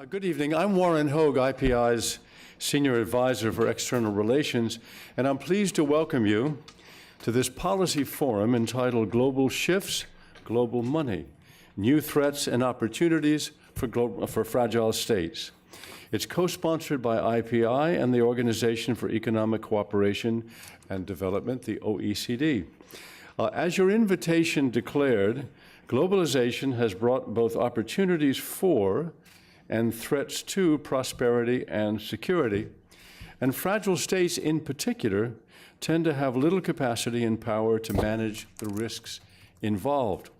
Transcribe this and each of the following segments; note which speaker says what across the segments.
Speaker 1: Good evening. I'm Warren Hogue, IPI's Senior Advisor for External Relations, and I'm pleased to welcome you to this policy forum entitled Global Shifts, Global Money, New Threats and Opportunities for Fragile States. It's co-sponsored by IPI and the Organization for Economic Cooperation and Development, the OECD. As your invitation declared, globalization has brought both opportunities for and threats to prosperity and security, and fragile states in particular tend to have little capacity and power to manage the risks involved.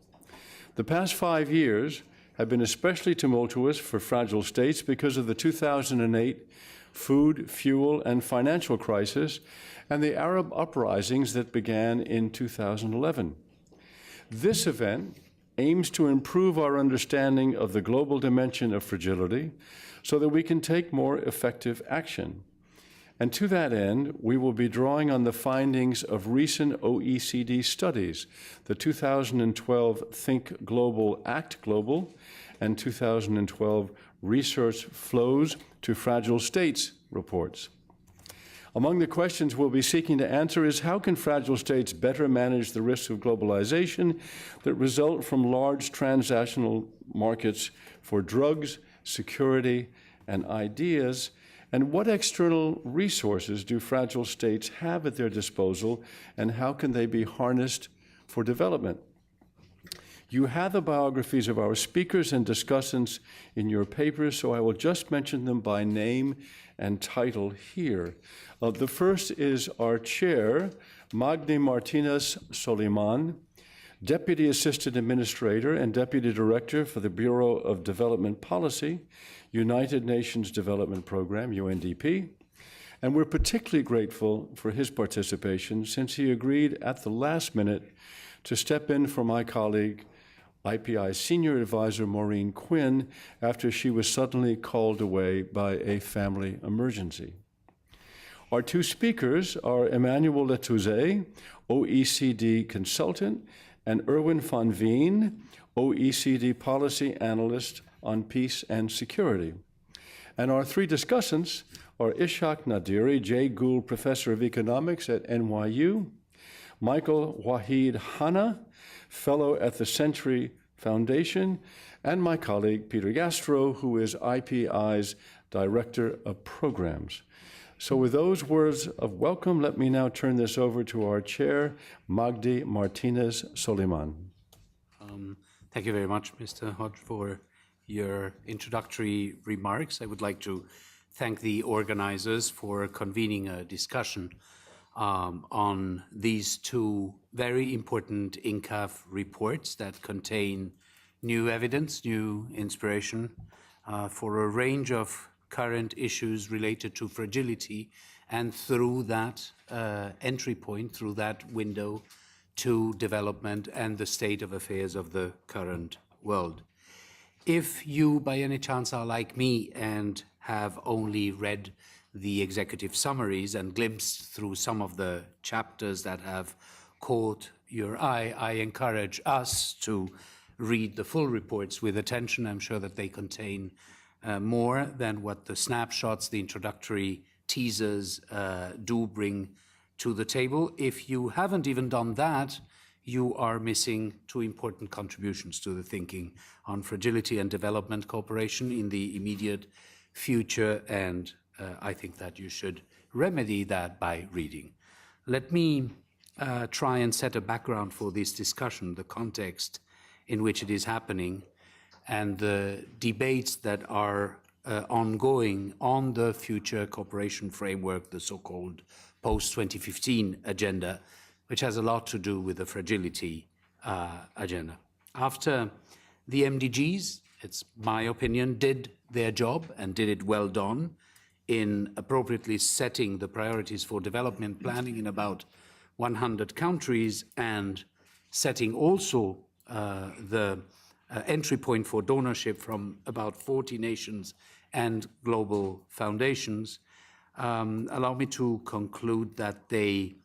Speaker 1: The past 5 years have been especially tumultuous for fragile states because of the 2008 food, fuel, and financial crisis and the Arab uprisings that began in 2011. This event aims to improve our understanding of the global dimension of fragility so that we can take more effective action. And to that end, we will be drawing on the findings of recent OECD studies, the 2012 Think Global, Act Global, and 2012 Research Flows to Fragile States reports. Among the questions we'll be seeking to answer is how can fragile states better manage the risks of globalization that result from large transactional markets for drugs, security, and ideas, and what external resources do fragile states have at their disposal, and how can they be harnessed for development? You have the biographies of our speakers and discussants in your papers, so I will just mention them by name and title here. The first is our chair, Magdi Martinez-Soliman, Deputy Assistant Administrator and Deputy Director for the Bureau of Development Policy, United Nations Development Program, UNDP. And we're particularly grateful for his participation since he agreed at the last minute to step in for my colleague, IPI Senior Advisor Maureen Quinn, after she was suddenly called away by a family emergency. Our two speakers are Emmanuel Letouzé, OECD Consultant, and Erwin van Veen, OECD Policy Analyst on Peace and Security. And our three discussants are Ishaq Naderi, J. Gould Professor of Economics at NYU, Michael Wahid Hanna, Fellow at the Century Foundation, and my colleague Peter Gastro, who is IPI's Director of Programs. So with those words of welcome, let me now turn this over to our chair, Magdi Martinez-Soliman.
Speaker 2: Thank you very much, Mr. Hodge, for your introductory remarks. I would like to thank the organizers for convening a discussion on these two very important INCAF reports that contain new evidence, new inspiration for a range of current issues related to fragility, and through that entry point, through that window to development and the state of affairs of the current world. If you, by any chance, are like me and have only read the executive summaries and glimpsed through some of the chapters that have caught your eye, I encourage us to read the full reports with attention. I'm sure that they contain more than what the snapshots, the introductory teasers do bring to the table. If you haven't even done that, you are missing two important contributions to the thinking on fragility and development cooperation in the immediate future, and I think that you should remedy that by reading. Let me try and set a background for this discussion, the context in which it is happening, and the debates that are ongoing on the future cooperation framework, the so-called post-2015 agenda, which has a lot to do with the fragility agenda. After the MDGs, it's my opinion, did their job and did it well done in appropriately setting the priorities for development planning in about 100 countries and setting also the entry point for donorship from about 40 nations and global foundations, allow me to conclude that they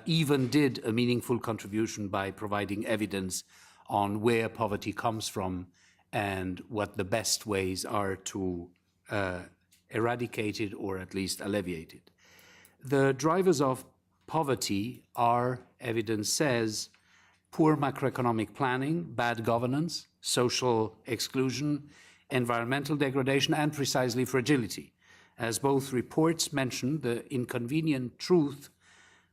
Speaker 2: even did a meaningful contribution by providing evidence on where poverty comes from and what the best ways are to eradicate it or at least alleviate it. The drivers of poverty are, evidence says, poor macroeconomic planning, bad governance, social exclusion, environmental degradation, and precisely fragility. As both reports mention, the inconvenient truth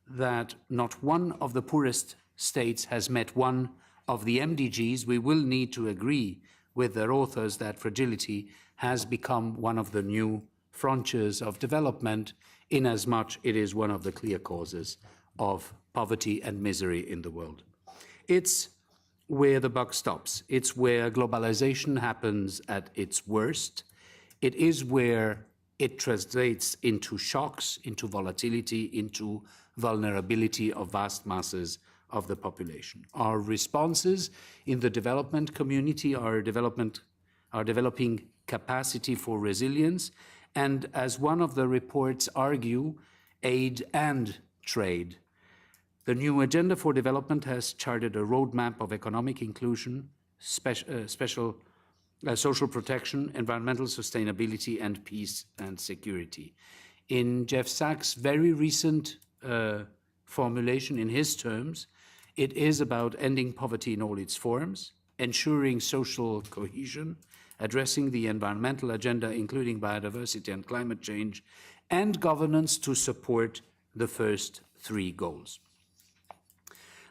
Speaker 2: that not one of the poorest states has met one of the MDGs, we will need to agree with their authors that fragility has become one of the new frontiers of development, inasmuch it is one of the clear causes of poverty and misery in the world. It's where the buck stops. It's where globalization happens at its worst. It is where it translates into shocks, into volatility, into vulnerability of vast masses of the population. Our responses in the development community are developing capacity for resilience, and as one of the reports argue, aid and trade. The new Agenda for Development has charted a roadmap of economic inclusion, social protection, environmental sustainability, and peace and security. In Jeff Sachs' very recent formulation, in his terms, it is about ending poverty in all its forms, ensuring social cohesion, addressing the environmental agenda, including biodiversity and climate change, and governance to support the first three goals.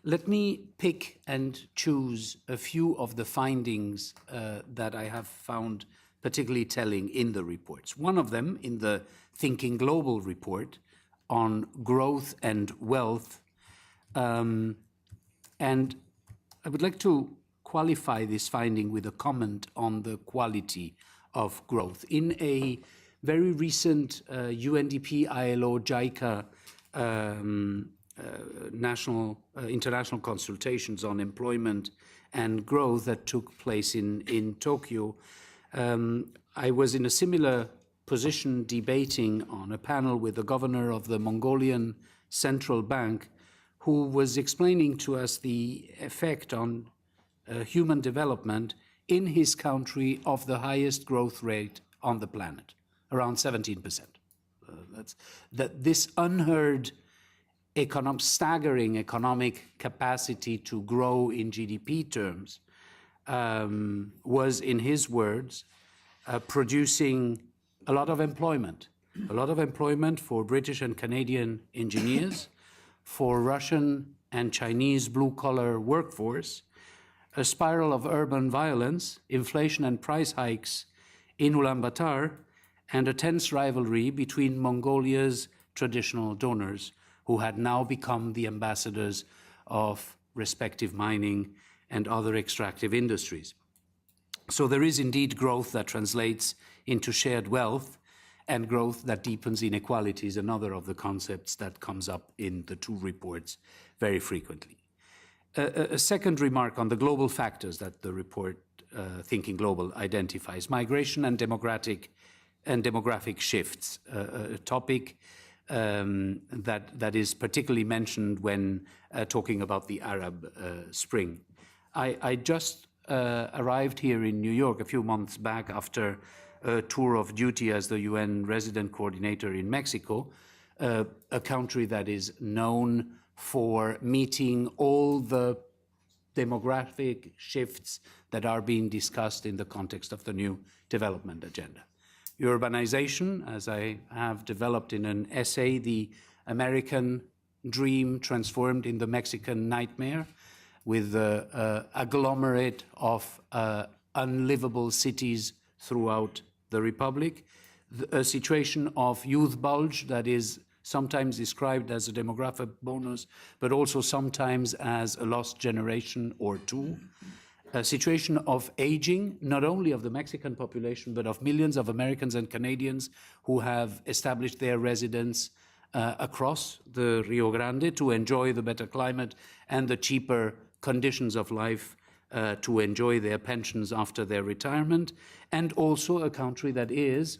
Speaker 2: Let me pick and choose a few of the findings that I have found particularly telling in the reports. One of them, in the Thinking Global report on growth and wealth, and I would like to qualify this finding with a comment on the quality of growth. In a very recent UNDP, ILO, JICA international consultations on employment and growth that took place in Tokyo, I was in a similar position debating on a panel with the governor of the Mongolian Central Bank, who was explaining to us the effect on human development in his country of the highest growth rate on the planet, around 17%. This unheard staggering economic capacity to grow in GDP terms was, in his words, producing a lot of employment for British and Canadian engineers, for Russian and Chinese blue-collar workforce, a spiral of urban violence, inflation and price hikes in Ulaanbaatar, and a tense rivalry between Mongolia's traditional donors, who had now become the ambassadors of respective mining and other extractive industries. So there is indeed growth that translates into shared wealth, and growth that deepens inequalities, another of the concepts that comes up in the two reports very frequently. A second remark on the global factors that the report Thinking Global identifies: migration and demographic shifts, a topic that is particularly mentioned when talking about the Arab Spring. I just arrived here in New York a few months back after a tour of duty as the UN resident coordinator in Mexico, a country that is known for meeting all the demographic shifts that are being discussed in the context of the new development agenda. Urbanization, as I have developed in an essay, the American dream transformed in the Mexican nightmare, with the agglomerate of unlivable cities throughout the Republic, a situation of youth bulge that is sometimes described as a demographic bonus, but also sometimes as a lost generation or two, a situation of aging, not only of the Mexican population, but of millions of Americans and Canadians who have established their residence across the Rio Grande to enjoy the better climate and the cheaper conditions of life, to enjoy their pensions after their retirement, and also a country that is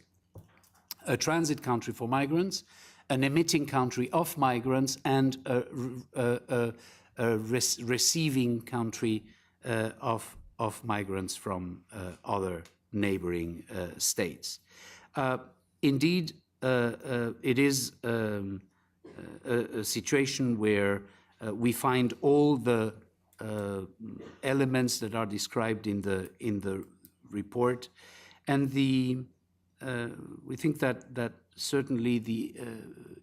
Speaker 2: a transit country for migrants, an emitting country of migrants, and a receiving country of of migrants from other neighboring states. Indeed, it is a situation where we find all the elements that are described in the report, and we think that certainly the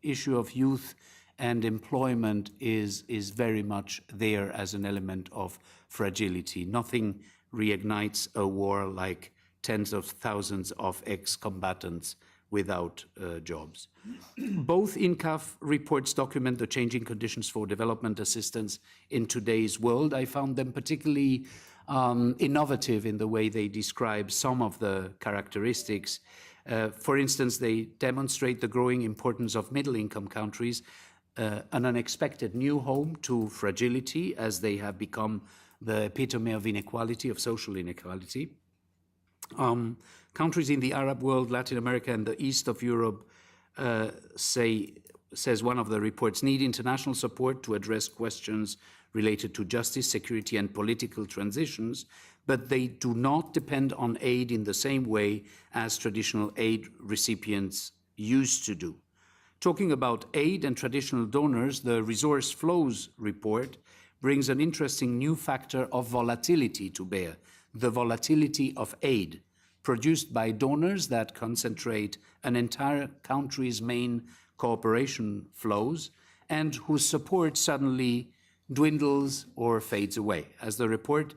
Speaker 2: issue of youth and employment is very much there as an element of fragility. Nothing reignites a war like tens of thousands of ex-combatants without jobs. Both INCAF reports document the changing conditions for development assistance in today's world. I found them particularly innovative in the way they describe some of the characteristics. For instance, they demonstrate the growing importance of middle-income countries, an unexpected new home to fragility as they have become the epitome of inequality, of social inequality. Countries in the Arab world, Latin America, and the east of Europe, says one of the reports, need international support to address questions related to justice, security, and political transitions, but they do not depend on aid in the same way as traditional aid recipients used to do. Talking about aid and traditional donors, the Resource Flows report brings an interesting new factor of volatility to bear, the volatility of aid, produced by donors that concentrate an entire country's main cooperation flows and whose support suddenly dwindles or fades away. As the report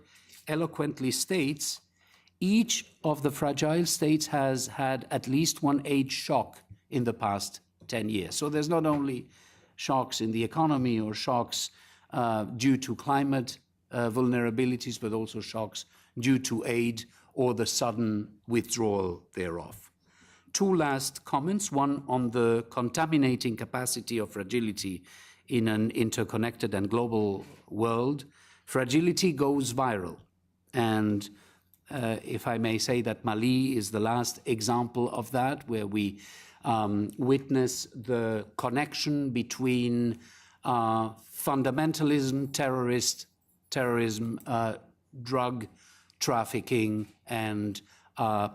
Speaker 2: eloquently states, each of the fragile states has had at least one aid shock in the past 10 years. So there's not only shocks in the economy or shocks due to climate vulnerabilities, but also shocks due to aid or the sudden withdrawal thereof. Two last comments, one on the contaminating capacity of fragility in an interconnected and global world. Fragility goes viral, and if I may say that Mali is the last example of that, where we witness the connection between fundamentalism, terrorism, drug trafficking, and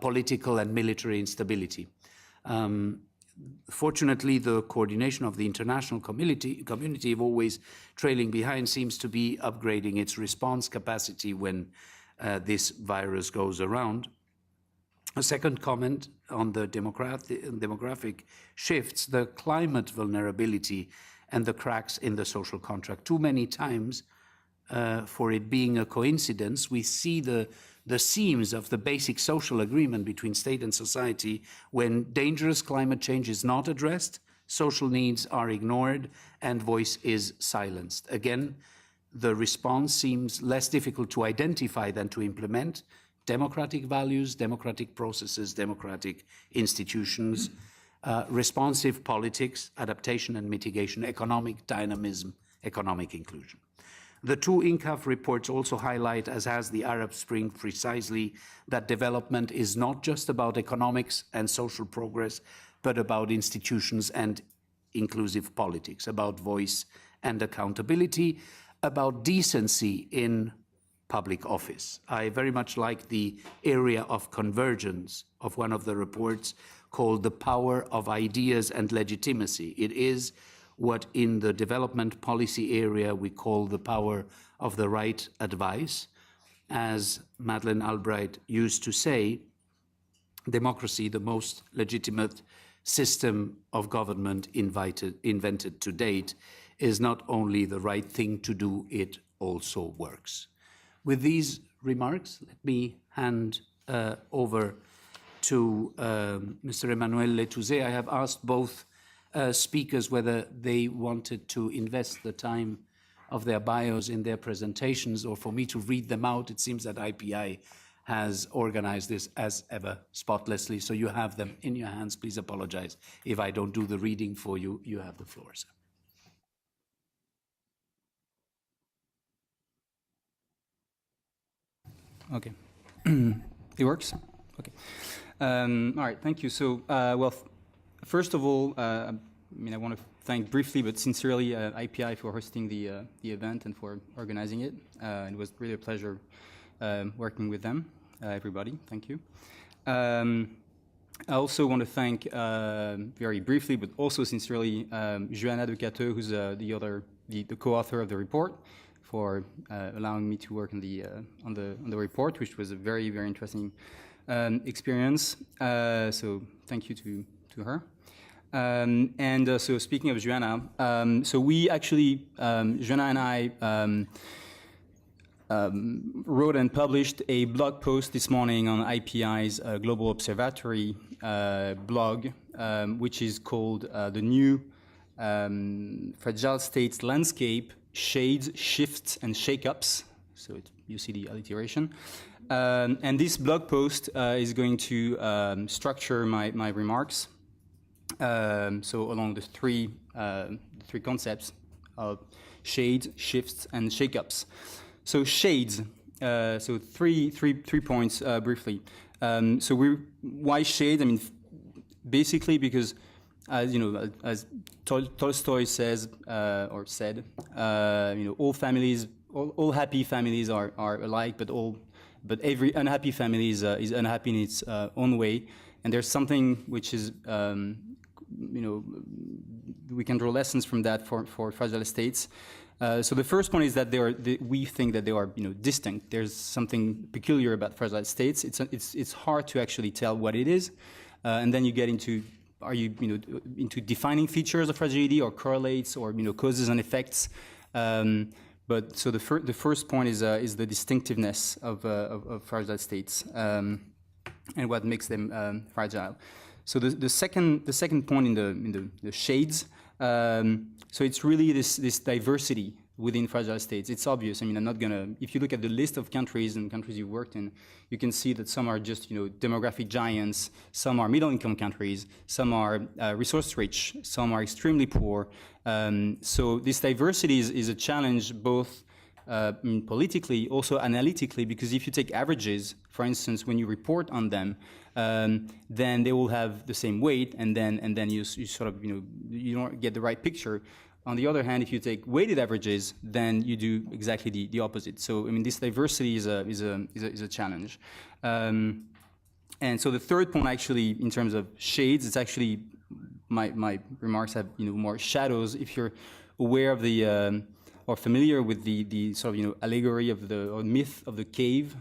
Speaker 2: political and military instability. Fortunately, the coordination of the international community, of always trailing behind, seems to be upgrading its response capacity when this virus goes around. A second comment on the demographic shifts, the climate vulnerability and the cracks in the social contract. Too many times, for it being a coincidence, we see the seams of the basic social agreement between state and society when dangerous climate change is not addressed, social needs are ignored, and voice is silenced. Again, the response seems less difficult to identify than to implement. Democratic values, democratic processes, democratic institutions, responsive politics, adaptation and mitigation, economic dynamism, economic inclusion. The two INCAF reports also highlight, as has the Arab Spring precisely, that development is not just about economics and social progress, but about institutions and inclusive politics, about voice and accountability, about decency in public office. I very much like the area of convergence of one of the reports called the power of ideas and legitimacy. It is what in the development policy area we call the power of the right advice. As Madeleine Albright used to say, democracy, the most legitimate system of government invented to date, is not only the right thing to do, it also works. With these remarks, let me hand over to Mr. Emmanuel Letouzé. I have asked both speakers whether they wanted to invest the time of their bios in their presentations or for me to read them out. It seems that IPI has organized this as ever spotlessly, so you have them in your hands. Please apologize if I don't do the reading for you. You have the floor, sir.
Speaker 3: Okay. It works? Okay. All right, thank you. So, first of all, I want to thank briefly but sincerely IPI for hosting the event and for organizing it. It was really a pleasure working with them, everybody. Thank you. I also want to thank, very briefly, but also sincerely, Joanna de Cateux, who's the co-author of the report, for allowing me to work on the report, which was a very, very interesting experience. So thank you to her. So speaking of Joanna, so we actually, Joanna and I wrote and published a blog post this morning on IPI's Global Observatory blog, which is called The New Fragile States Landscape, Shades, Shifts, and Shakeups. So you see the alliteration. And this blog post is going to structure my remarks. So along the three concepts of shades, shifts, and shakeups. So shades. So three points briefly. Why shades? I mean, basically because, as Tolstoy says or said, all families, all happy families are alike, but every unhappy family is unhappy in its own way. And there's something which is, we can draw lessons from that for fragile states. So the first point is that we think that they are, distinct. There's something peculiar about fragile states. It's hard to actually tell what it is, and then you get into into defining features of fragility or correlates or causes and effects. But so the first point is the distinctiveness of fragile states and what makes them fragile. So the second point in the shades. So it's really this diversity within fragile states. It's obvious. I mean, I'm not gonna. If you look at the list of countries and countries you've worked in, you can see that some are just demographic giants, some are middle-income countries, some are resource-rich, some are extremely poor. So this diversity is a challenge both politically, also analytically, because if you take averages, for instance, when you report on them, then they will have the same weight, and then you sort of you don't get the right picture. On the other hand, if you take weighted averages, then you do exactly the opposite. So I mean, this diversity is a challenge. And so the third point, actually, in terms of shades, it's actually my remarks have more shadows. If you're aware of the or familiar with the sort of allegory of or myth of the cave,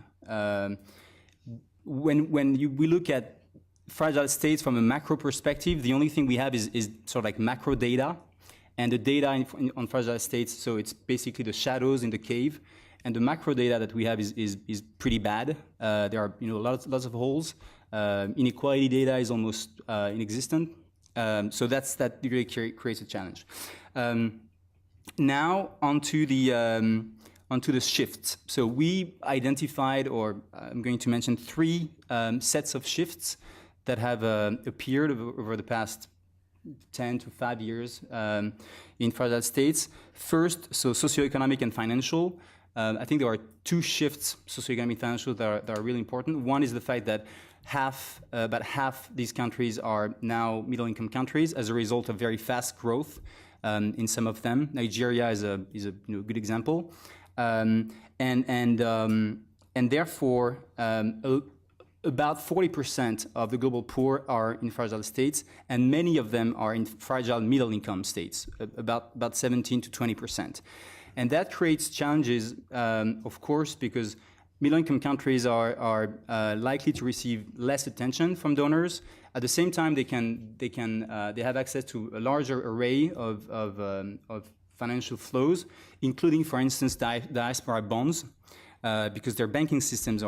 Speaker 3: when we look at fragile states from a macro perspective, the only thing we have is sort of like macro data. And the data on fragile states, so it's basically the shadows in the cave. And the macro data that we have is pretty bad. There are lots of holes. Inequality data is almost inexistent. So that really creates a challenge. Now onto the shifts. So we identified, or I'm going to mention 3 sets of shifts that have appeared over the past 10 to 5 years in fragile states. First, so socioeconomic and financial. I think there are 2 shifts, socioeconomic and financial, that are really important. One is the fact that about half these countries are now middle-income countries as a result of very fast growth in some of them. Nigeria is a good example, and therefore about 40% of the global poor are in fragile states, and many of them are in fragile middle-income states, about 17 to 20%. And that creates challenges, of course, because middle-income countries are likely to receive less attention from donors. At the same time, they have access to a larger array of financial flows, including, for instance, diaspora bonds. Because their banking systems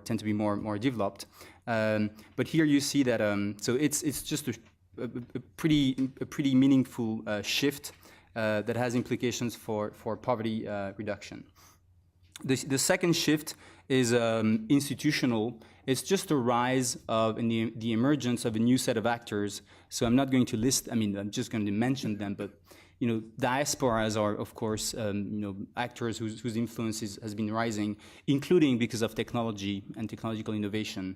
Speaker 3: tend to be more developed, but here you see that so it's just a pretty meaningful shift that has implications for poverty reduction. The second shift is institutional. It's just a rise of the emergence of a new set of actors. So I'm not going to list. I mean, I'm just going to mention them, but. Diasporas are, of course, actors whose influence has been rising, including because of technology and technological innovation.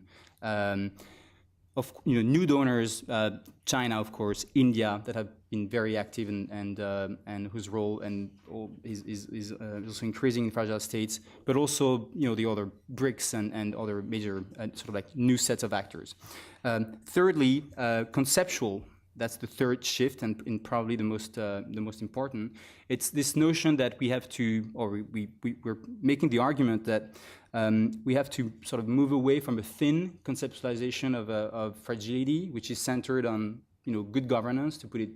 Speaker 3: new donors, China, of course, India, that have been very active and whose role is also increasing in fragile states, but also the other BRICS and other major sort of like new sets of actors. Thirdly, conceptual. That's the third shift, and probably the most important. It's this notion that we have to, or we're making the argument that we have to sort of move away from a thin conceptualization of fragility, which is centered on good governance, to put it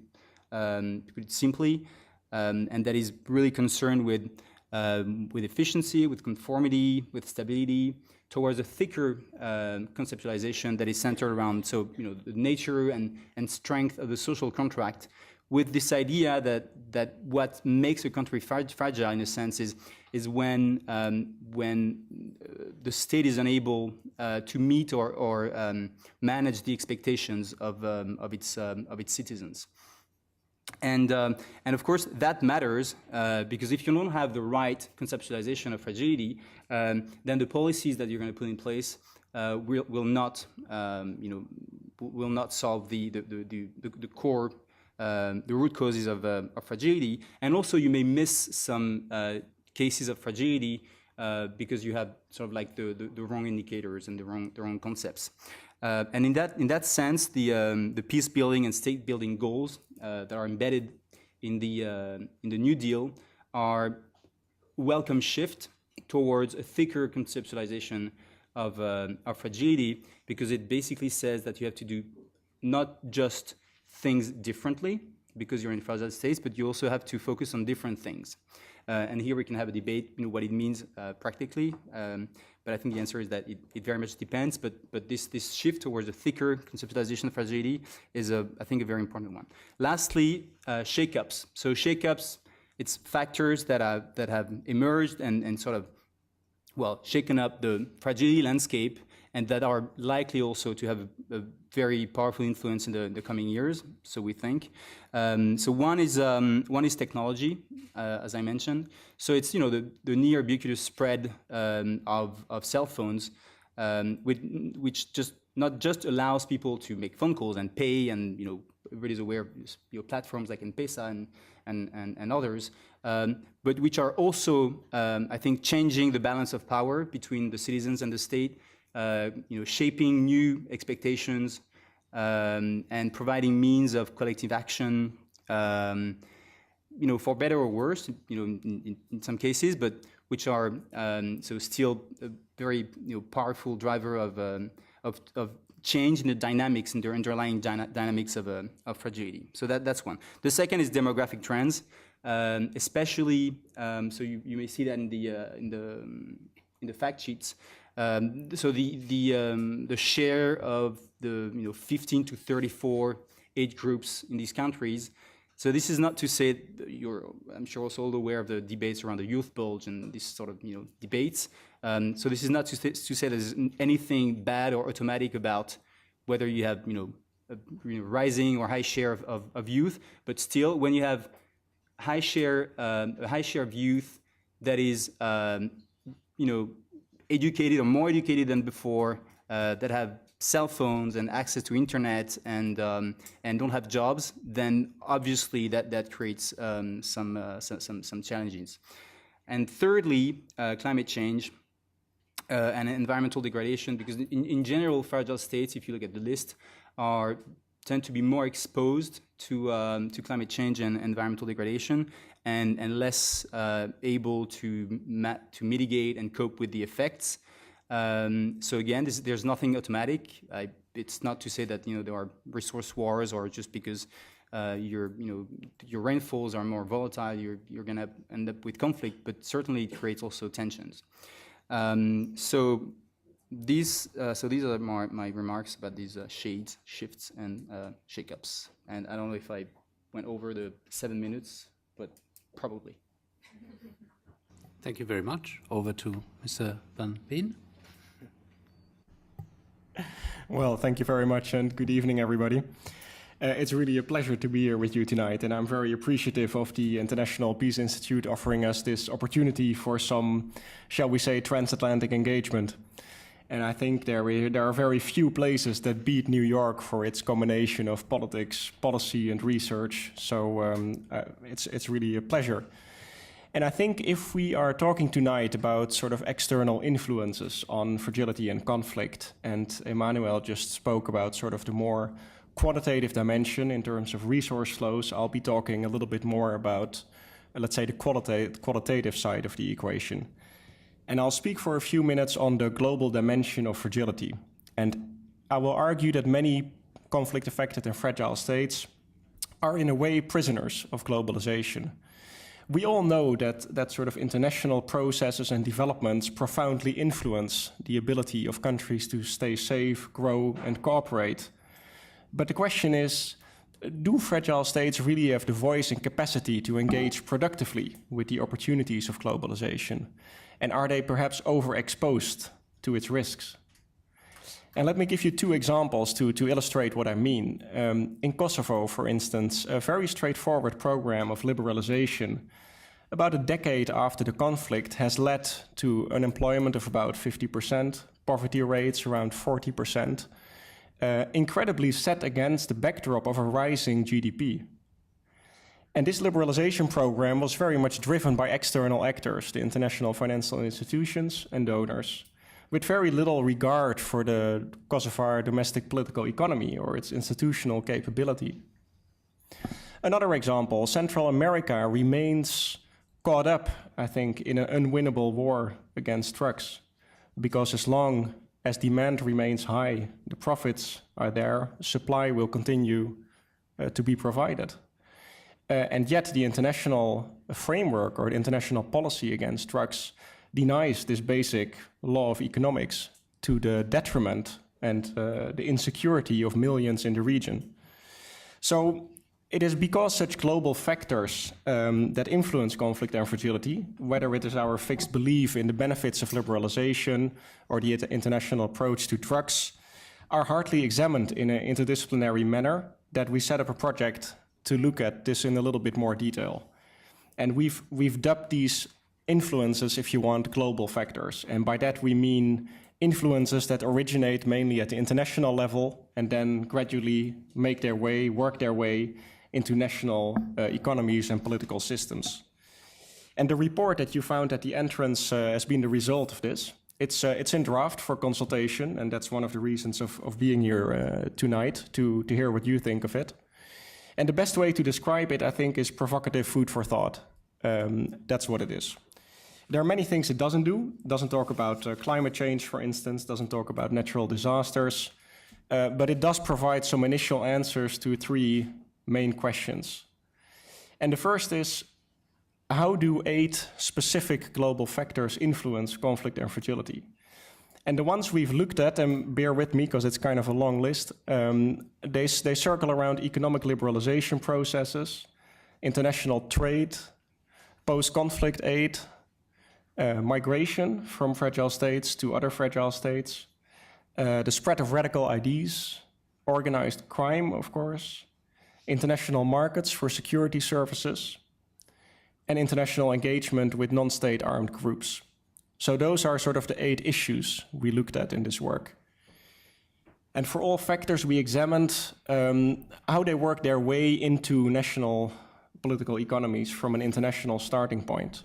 Speaker 3: simply, and that is really concerned with efficiency, with conformity, with stability, towards a thicker conceptualization that is centered around the nature and strength of the social contract, with this idea that what makes a country fragile in a sense is when the state is unable to meet or manage the expectations of its citizens. And of course that matters because if you don't have the right conceptualization of fragility, then the policies that you're going to put in place will not solve the core, the root causes of fragility. And also you may miss some cases of fragility because you have sort of like the wrong indicators and the wrong concepts. And in that sense, the peace building and state building goals that are embedded in the New Deal are a welcome shift towards a thicker conceptualization of fragility, because it basically says that you have to do not just things differently because you're in fragile states, but you also have to focus on different things. And here we can have a debate, what it means practically. But I think the answer is that it very much depends. But this shift towards a thicker conceptualization of fragility is, I think, a very important one. Lastly, shake-ups. So shake-ups, it's factors that have emerged and sort of, shaken up the fragility landscape, and that are likely also to have a very powerful influence in the coming years, so we think. So one is technology, as I mentioned. So it's the near ubiquitous spread of cell phones, which just not just allows people to make phone calls and pay, and everybody's aware of platforms like M-Pesa and others, but which are also I think changing the balance of power between the citizens and the state. Shaping new expectations and providing means of collective action, for better or worse, in some cases, but which are still a very powerful driver of change in the dynamics, in the underlying dynamics of fragility. So that's one. The second is demographic trends, especially. So you may see that in the fact sheets. So the share of the 15 to 34 age groups in these countries. So this is not to say I'm sure also all aware of the debates around the youth bulge and this sort of debates. So this is not to say there's anything bad or automatic about whether you have a rising or high share of youth, but still when you have a high share of youth that is educated or more educated than before, that have cell phones and access to internet and don't have jobs, then obviously that creates some challenges. And thirdly, climate change and environmental degradation, because in general, fragile states, if you look at the list, tend to be more exposed to climate change and environmental degradation, and less able to mitigate and cope with the effects. So again, there's nothing automatic. It's not to say that there are resource wars, or just because your rainfalls are more volatile, you're going to end up with conflict. But certainly, it creates also tensions. So these are my remarks about these shades, shifts, and shakeups. And I don't know if I went over the 7 minutes, but probably.
Speaker 2: Thank you very much. Over to Mr. Van Veen.
Speaker 4: Well, thank you very much, and good evening, everybody. It's really a pleasure to be here with you tonight, and I'm very appreciative of the International Peace Institute offering us this opportunity for some, shall we say, transatlantic engagement. And I think there are very few places that beat New York for its combination of politics, policy, and research. So it's really a pleasure. And I think if we are talking tonight about sort of external influences on fragility and conflict, and Emmanuel just spoke about sort of the more quantitative dimension in terms of resource flows, I'll be talking a little bit more about, let's say, the qualitative side of the equation. And I'll speak for a few minutes on the global dimension of fragility. And I will argue that many conflict-affected and fragile states are in a way prisoners of globalization. We all know that sort of international processes and developments profoundly influence the ability of countries to stay safe, grow, and cooperate. But the question is, do fragile states really have the voice and capacity to engage productively with the opportunities of globalization? And are they perhaps overexposed to its risks? And let me give you two examples to illustrate what I mean. In Kosovo, for instance, a very straightforward program of liberalization about a decade after the conflict has led to unemployment of about 50%, poverty rates around 40%, incredibly set against the backdrop of a rising GDP. And this liberalization program was very much driven by external actors, the international financial institutions and donors, with very little regard for the Kosovar domestic political economy or its institutional capability. Another example, Central America remains caught up, I think, in an unwinnable war against drugs, because as long as demand remains high, the profits are there, supply will continue to be provided. And yet the international framework or the international policy against drugs denies this basic law of economics to the detriment and the insecurity of millions in the region. So it is because such global factors that influence conflict and fragility, whether it is our fixed belief in the benefits of liberalization or the international approach to drugs, are hardly examined in an interdisciplinary manner, that we set up a project to look at this in a little bit more detail. And we've dubbed these influences, if you want, global factors. And by that we mean influences that originate mainly at the international level and then gradually work their way into national economies and political systems. And the report that you found at the entrance has been the result of this. It's in draft for consultation, and that's one of the reasons of being here tonight, to hear what you think of it. And the best way to describe it, I think, is provocative food for thought. That's what it is. There are many things it doesn't do. It doesn't talk about climate change, for instance, doesn't talk about natural disasters, but it does provide some initial answers to three main questions. And the first is, how do 8 specific global factors influence conflict and fragility? And the ones we've looked at, and bear with me because it's kind of a long list, they circle around economic liberalization processes, international trade, post-conflict aid, migration from fragile states to other fragile states, the spread of radical ideas, organized crime, of course, international markets for security services, and international engagement with non-state armed groups. So those are sort of the 8 issues we looked at in this work. And for all factors, we examined how they work their way into national political economies from an international starting point.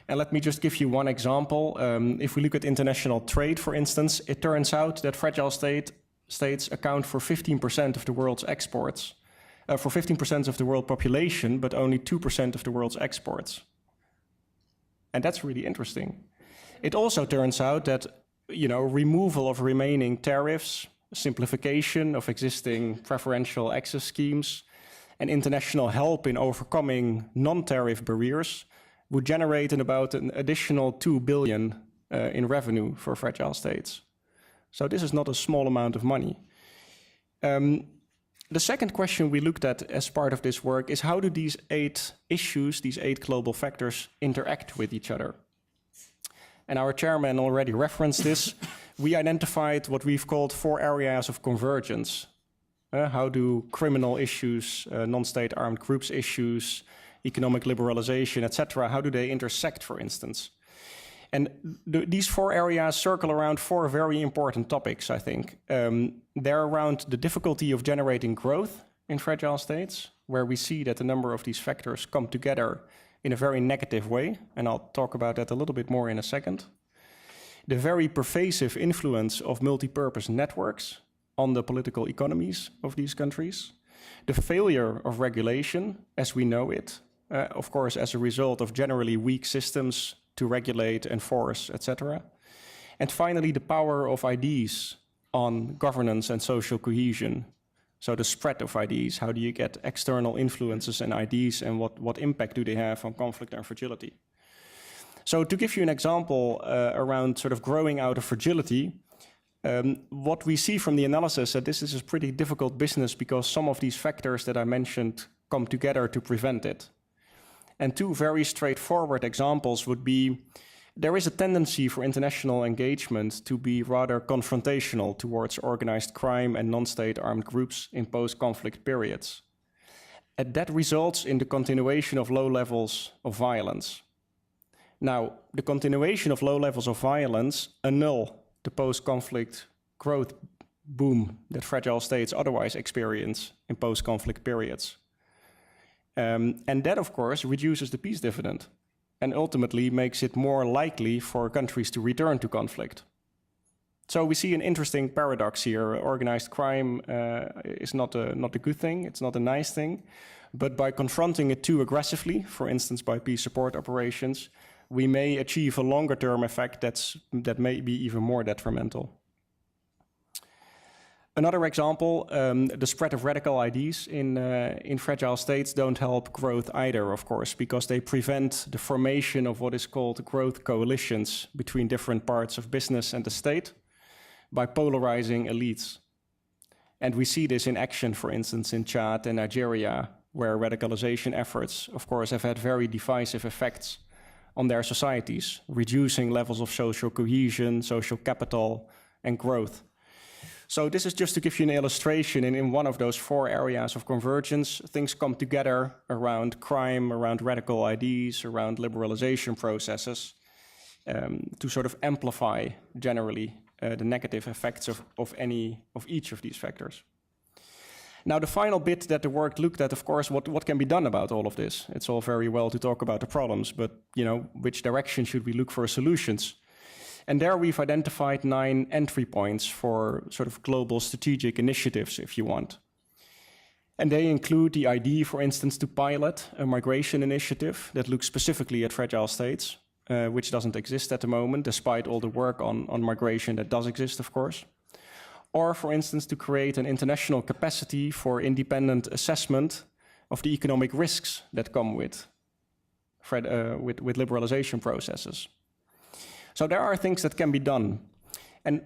Speaker 4: And let me just give you one example. If we look at international trade, for instance, it turns out that fragile states account for 15% of the world's exports, for 15% of the world population, but only 2% of the world's exports. And that's really interesting. It also turns out that, removal of remaining tariffs, simplification of existing preferential access schemes, and international help in overcoming non-tariff barriers would generate about an additional 2 billion in revenue for fragile states. So this is not a small amount of money. The second question we looked at as part of this work is, how do these 8 issues, these 8 global factors, interact with each other? And our chairman already referenced this. We identified what we've called 4 areas of convergence. How do criminal issues, non-state armed groups issues, economic liberalization, etc., how do they intersect, for instance? And these 4 areas circle around 4 very important topics, I think. They're around the difficulty of generating growth in fragile states, where we see that a number of these factors come together in a very negative way, and I'll talk about that a little bit more in a second. The very pervasive influence of multi-purpose networks on the political economies of these countries. The failure of regulation, as we know it, of course, as a result of generally weak systems to regulate, enforce, etc. And finally, the power of ideas on governance and social cohesion. So the spread of ideas, how do you get external influences and ideas, and what impact do they have on conflict and fragility? So to give you an example around sort of growing out of fragility, what we see from the analysis that this is a pretty difficult business because some of these factors that I mentioned come together to prevent it. And 2 very straightforward examples would be, there is a tendency for international engagement to be rather confrontational towards organized crime and non-state armed groups in post-conflict periods. And that results in the continuation of low levels of violence. Now, the continuation of low levels of violence annul the post-conflict growth boom that fragile states otherwise experience in post-conflict periods. And that, of course, reduces the peace dividend and ultimately makes it more likely for countries to return to conflict. So we see an interesting paradox here. Organized crime is not a good thing, it's not a nice thing, but by confronting it too aggressively, for instance by peace support operations, we may achieve a longer-term effect that may be even more detrimental. Another example, the spread of radical ideas in fragile states don't help growth either, of course, because they prevent the formation of what is called growth coalitions between different parts of business and the state by polarizing elites. And we see this in action, for instance, in Chad and Nigeria, where radicalization efforts, of course, have had very divisive effects on their societies, reducing levels of social cohesion, social capital, and growth. So this is just to give you an illustration, and in one of those 4 areas of convergence, things come together around crime, around radical ideas, around liberalization processes, to sort of amplify generally the negative effects of each of these factors. Now, the final bit that the work looked at, of course, what can be done about all of this? It's all very well to talk about the problems, but which direction should we look for solutions? And there we've identified 9 entry points for sort of global strategic initiatives, if you want. And they include the idea, for instance, to pilot a migration initiative that looks specifically at fragile states, which doesn't exist at the moment, despite all the work on migration that does exist, of course. Or, for instance, to create an international capacity for independent assessment of the economic risks that come with liberalization processes. So there are things that can be done. And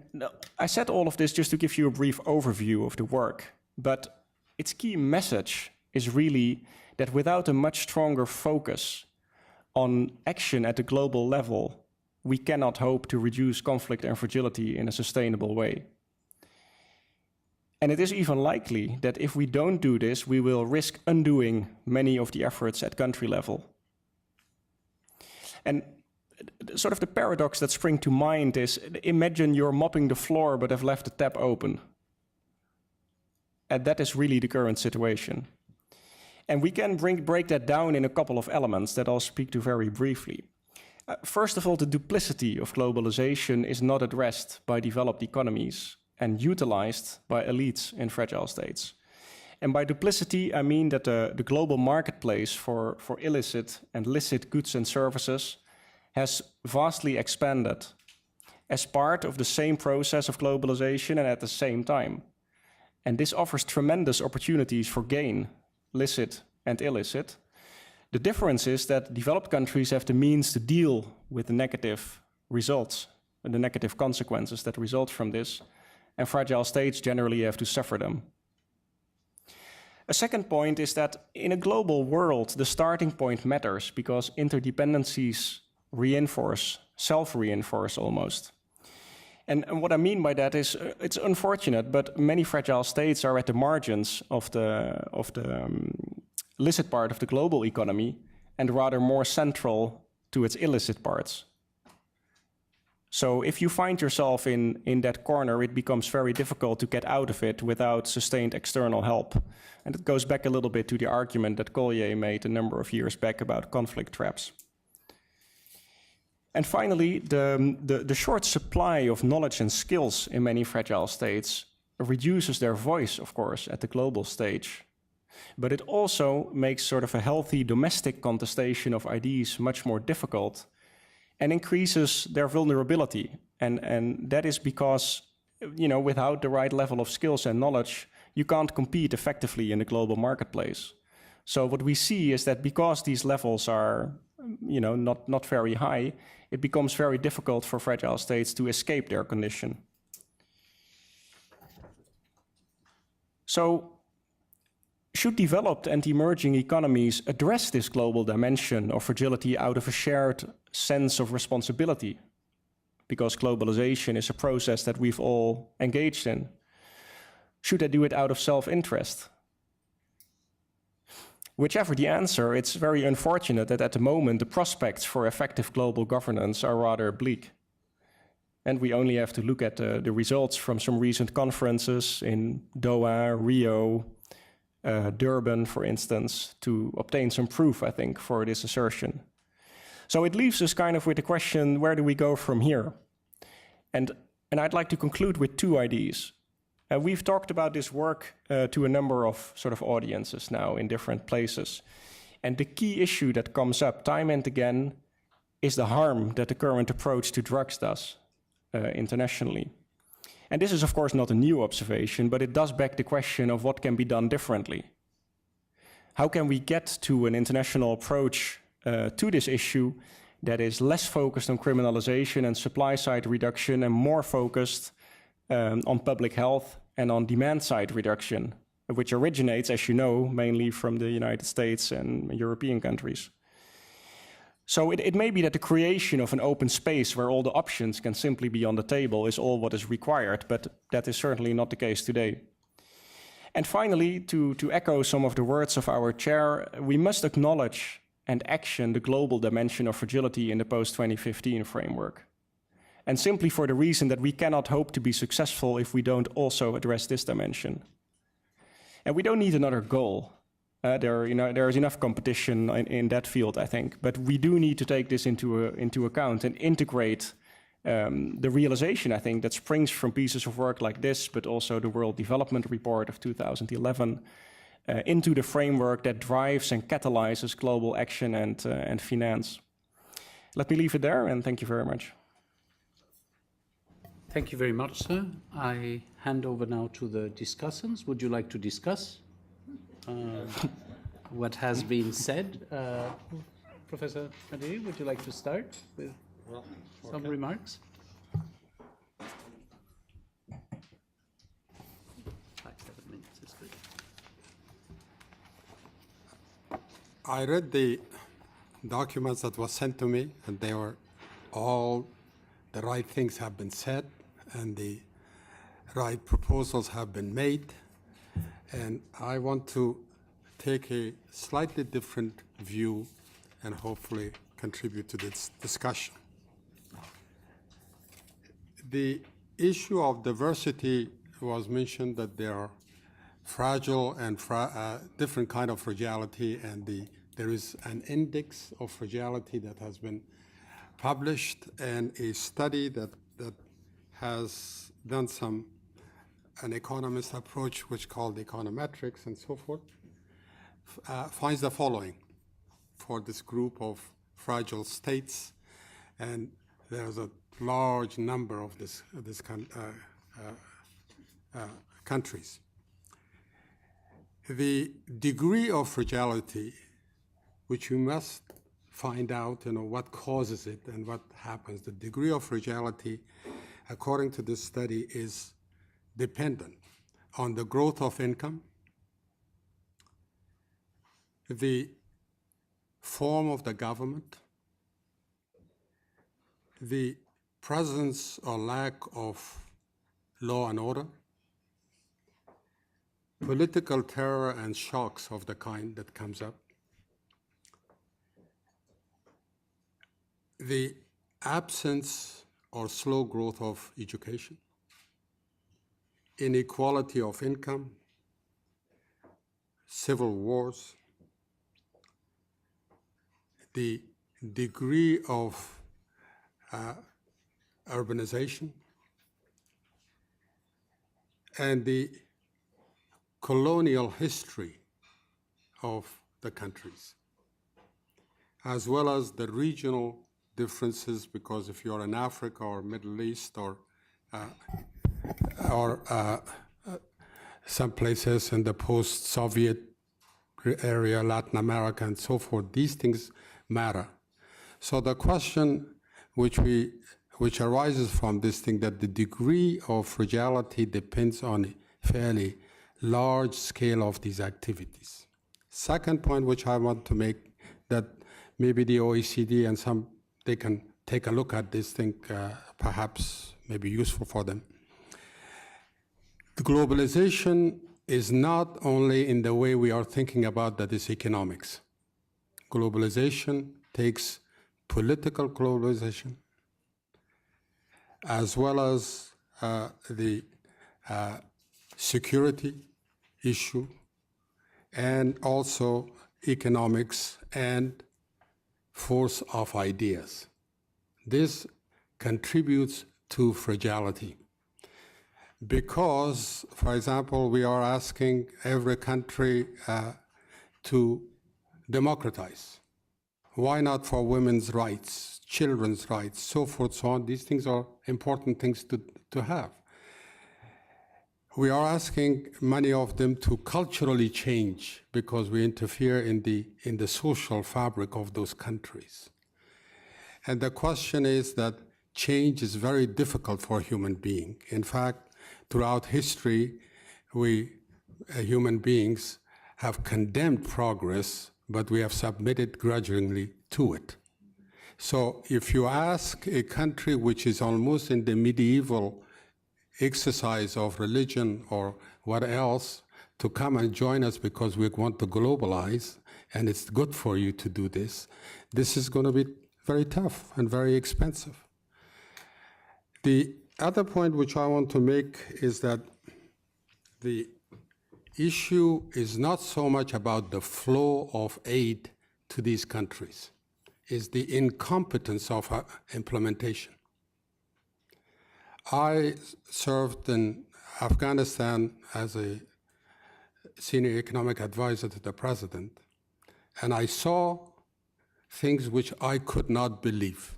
Speaker 4: I said all of this just to give you a brief overview of the work, but its key message is really that without a much stronger focus on action at the global level, we cannot hope to reduce conflict and fragility in a sustainable way. And it is even likely that if we don't do this, we will risk undoing many of the efforts at country level. And sort of the paradox that springs to mind is, imagine you're mopping the floor but have left the tap open. And that is really the current situation. And we can break that down in a couple of elements that I'll speak to very briefly. First of all, the duplicity of globalization is not addressed by developed economies and utilized by elites in fragile states. And by duplicity, I mean that the global marketplace for illicit and licit goods and services has vastly expanded as part of the same process of globalization and at the same time. And this offers tremendous opportunities for gain, licit and illicit. The difference is that developed countries have the means to deal with the negative results and the negative consequences that result from this, and fragile states generally have to suffer them. A second point is that in a global world, the starting point matters because interdependencies reinforce, self-reinforce almost. And what I mean by that is, it's unfortunate, but many fragile states are at the margins of the licit part of the global economy and rather more central to its illicit parts. So if you find yourself in that corner, it becomes very difficult to get out of it without sustained external help. And it goes back a little bit to the argument that Collier made a number of years back about conflict traps. And finally, the short supply of knowledge and skills in many fragile states reduces their voice, of course, at the global stage. But it also makes sort of a healthy domestic contestation of ideas much more difficult and increases their vulnerability. And that is because, you know, without the right level of skills and knowledge, you can't compete effectively in the global marketplace. So what we see is that because these levels are, you know, not very high, it becomes very difficult for fragile states to escape their condition. So, should developed and emerging economies address this global dimension of fragility out of a shared sense of responsibility? Because globalization is a process that we've all engaged in. Should they do it out of self-interest? Whichever the answer, it's very unfortunate that at the moment the prospects for effective global governance are rather bleak. And we only have to look at the results from some recent conferences in Doha, Rio, Durban, for instance, to obtain some proof, I think, for this assertion. So it leaves us kind of with the question, where do we go from here? And I'd like to conclude with two ideas. We've talked about this work to a number of sort of audiences now in different places. And the key issue that comes up time and again is the harm that the current approach to drugs does internationally. And this is, of course, not a new observation, but it does beg the question of what can be done differently. How can we get to an international approach to this issue that is less focused on criminalization and supply-side reduction and more focused on public health and on demand-side reduction, which originates, as you know, mainly from the United States and European countries. So it may be that the creation of an open space where all the options can simply be on the table is all what is required, but that is certainly not the case today. And finally, to echo some of the words of our chair, we must acknowledge and action the global dimension of fragility in the post-2015 framework. And simply for the reason that we cannot hope to be successful if we don't also address this dimension. And we don't need another goal. There is enough competition in that field, I think. But we do need to take this into account and integrate the realization, I think, that springs from pieces of work like this, but also the World Development Report of 2011, into the framework that drives and catalyzes global action and finance. Let me leave it there, and thank you very much.
Speaker 2: Thank you very much, sir. I hand over now to the discussants. Would you like to discuss what has been said? Professor Naderi, would you like to start with some remarks? 5-7 minutes is good.
Speaker 5: I read the documents that was sent to me, and they were all the right things have been said, and the right proposals have been made. And I want to take a slightly different view and hopefully contribute to this discussion. The issue of diversity was mentioned, that there are fragile and different kind of fragility, and there is an index of fragility that has been published, and a study that has done an economist approach, which called econometrics and so forth, finds the following for this group of fragile states, and there's a large number of countries. The degree of fragility, which you must find out, what causes it and what happens. The degree of fragility, according to this study, is dependent on the growth of income, the form of the government, the presence or lack of law and order, political terror and shocks of the kind that comes up, the absence or slow growth of education, inequality of income, civil wars, the degree of urbanization, and the colonial history of the countries, as well as the regional differences, because if you're in Africa or Middle East or some places in the post-Soviet area, Latin America and so forth, these things matter. So the question which arises from this thing, that the degree of fragility depends on a fairly large scale of these activities. Second point which I want to make, that maybe the OECD and they can take a look at this thing, perhaps maybe useful for them. The globalization is not only in the way we are thinking about that is economics. Globalization takes political globalization, as well as the security issue, and also economics and force of ideas. This contributes to fragility because, for example, we are asking every country to democratize. Why not for women's rights, children's rights, so forth, so on? These things are important things to have. We are asking many of them to culturally change because we interfere in the social fabric of those countries. And the question is that change is very difficult for a human being. In fact, throughout history, human beings have condemned progress, but we have submitted grudgingly to it. So if you ask a country which is almost in the medieval exercise of religion or what else to come and join us because we want to globalize, and it's good for you to do this, this is going to be very tough and very expensive. The other point which I want to make is that the issue is not so much about the flow of aid to these countries, it's the incompetence of implementation. I served in Afghanistan as a senior economic advisor to the president, and I saw things which I could not believe.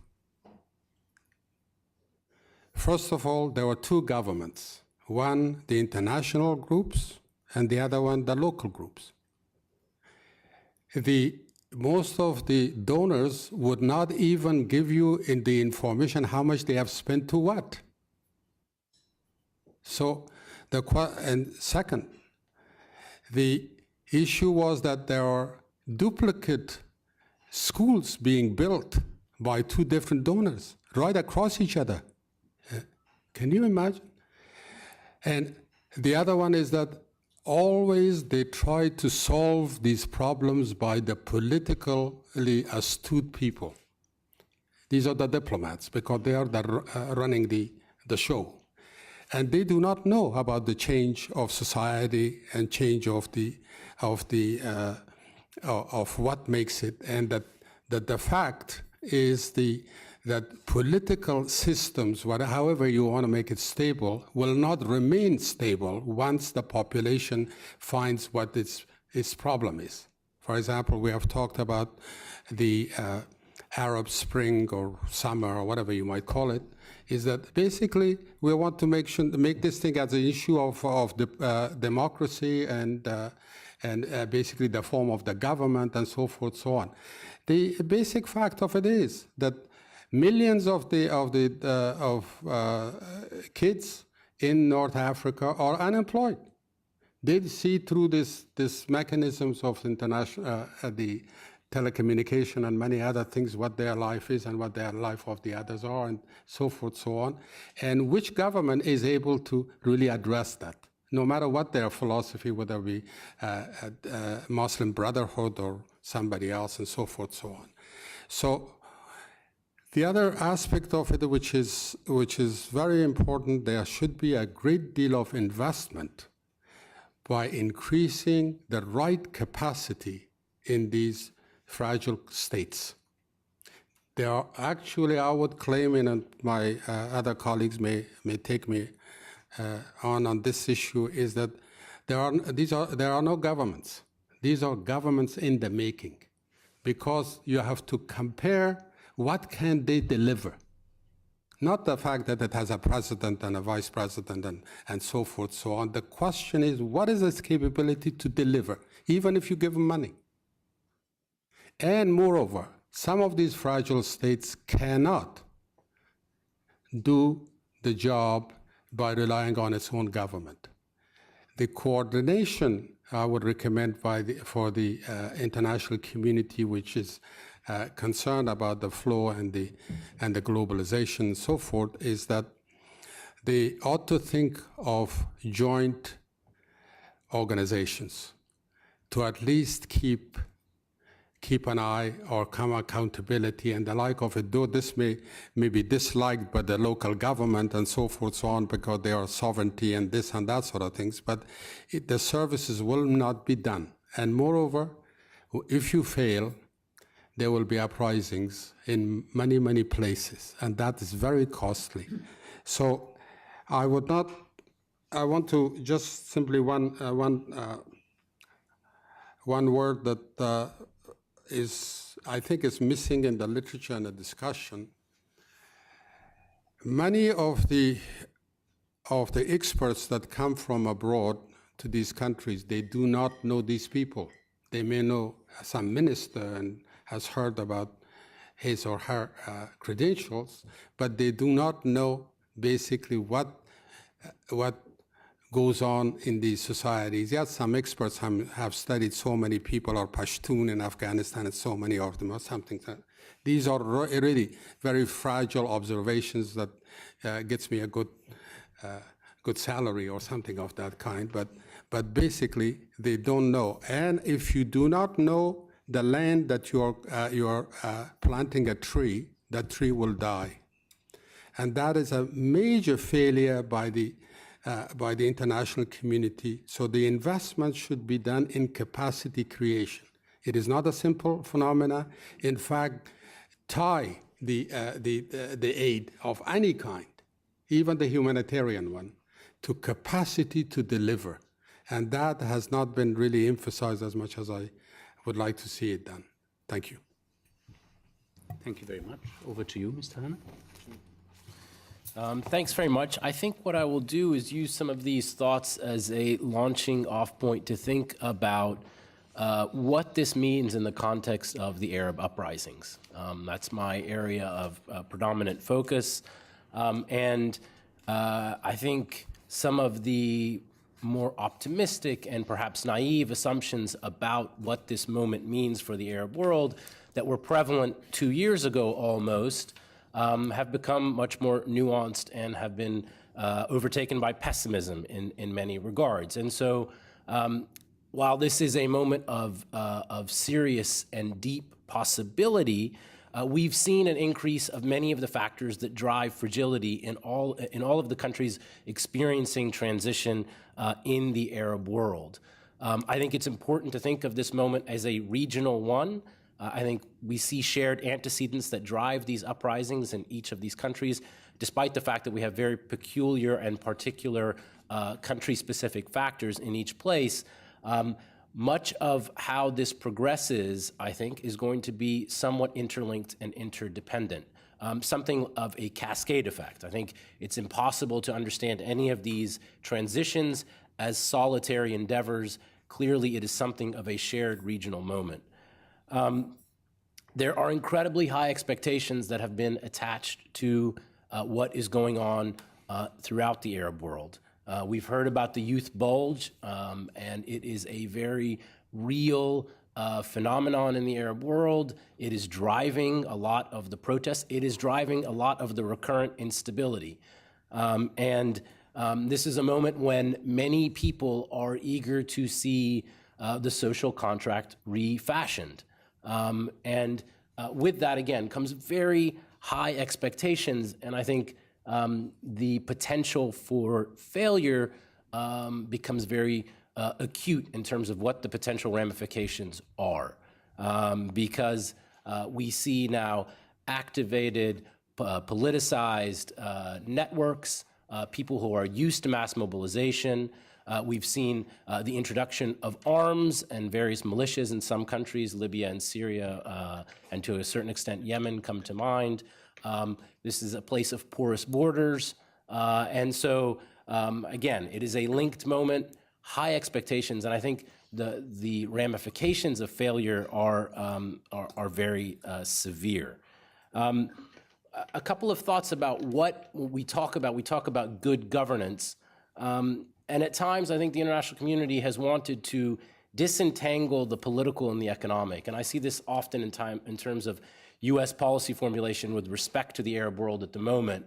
Speaker 5: First of all, there were two governments, one the international groups and the other one the local groups. Most of the donors would not even give you in the information how much they have spent to what. So, and second, the issue was that there are duplicate schools being built by two different donors right across each other. Can you imagine? And the other one is that always they try to solve these problems by the politically astute people. These are the diplomats because they are running the show. And they do not know about the change of society and change of what makes it, and that the fact is that political systems, however you want to make it stable, will not remain stable once the population finds what its problem is. For example, we have talked about the Arab Spring or summer or whatever you might call it, is that basically we want to make this thing as an issue of democracy and basically the form of the government and so forth, so on. The basic fact of it is that millions of kids in North Africa are unemployed. They see through this mechanisms of international the telecommunication and many other things what their life is and what their life of the others are and so forth, so on. And which government is able to really address that, no matter what their philosophy, whether it be Muslim Brotherhood or somebody else and so forth, so on. So The other aspect of it, which is very important, there should be a great deal of investment by increasing the right capacity in these fragile states. There are actually, I would claim, and my other colleagues may take me on this issue, is that there are no governments. These are governments in the making, because you have to compare what can they deliver. Not the fact that it has a president and a vice president and so forth, so on. The question is, what is its capability to deliver, even if you give them money? And moreover, some of these fragile states cannot do the job by relying on its own government. The coordination I would recommend for the international community, which is concerned about the flow and the globalization and so forth, is that they ought to think of joint organizations to at least keep an eye or come accountability and the like of it, though this may be disliked by the local government and so forth, so on, because they are sovereignty and this and that sort of things, but the services will not be done. And moreover, if you fail, there will be uprisings in many, many places, and that is very costly. So I want to just simply one word that I think is missing in the literature and the discussion. Many of the experts that come from abroad to these countries, they do not know these people. They may know some minister and has heard about his or her credentials, but they do not know basically what goes on in these societies. Yes, some experts have studied so many people, or Pashtun in Afghanistan, and so many of them, or something. These are really very fragile observations that gets me a good salary or something of that kind. But basically, they don't know. And if you do not know the land that you are planting a tree, that tree will die. And that is a major failure by the international community. So the investment should be done in capacity creation. It is not a simple phenomena. In fact, tie the aid of any kind, even the humanitarian one, to capacity to deliver. And that has not been really emphasized as much as I would like to see it done. Thank you.
Speaker 2: Thank you very much. Over to you, Mr. Hanna.
Speaker 6: Thanks very much. I think what I will do is use some of these thoughts as a launching off point to think about what this means in the context of the Arab uprisings. That's my area of predominant focus. And I think some of the more optimistic and perhaps naive assumptions about what this moment means for the Arab world that were prevalent 2 years ago almost have become much more nuanced and have been overtaken by pessimism in many regards. And so while this is a moment of serious and deep possibility, we've seen an increase of many of the factors that drive fragility in all of the countries experiencing transition in the Arab world. I think it's important to think of this moment as a regional one. I think we see shared antecedents that drive these uprisings in each of these countries, despite the fact that we have very peculiar and particular country-specific factors in each place. Much of how this progresses, I think, is going to be somewhat interlinked and interdependent, something of a cascade effect. I think it's impossible to understand any of these transitions as solitary endeavors. Clearly, it is something of a shared regional moment. There are incredibly high expectations that have been attached to what is going on throughout the Arab world. We've heard about the youth bulge, and it is a very real phenomenon in the Arab world. It is driving a lot of the protests. It is driving a lot of the recurrent instability. This is a moment when many people are eager to see the social contract refashioned. With that, again, comes very high expectations, and I think the potential for failure becomes very acute in terms of what the potential ramifications are, because we see now activated, politicized networks, people who are used to mass mobilization. We've seen the introduction of arms and various militias in some countries, Libya and Syria, and to a certain extent Yemen come to mind. This is a place of porous borders. And so, again, it is a linked moment, high expectations, and I think the ramifications of failure are very severe. A couple of thoughts about what we talk about. We talk about good governance. And at times, I think the international community has wanted to disentangle the political and the economic. And I see this often in terms of U.S. policy formulation with respect to the Arab world at the moment,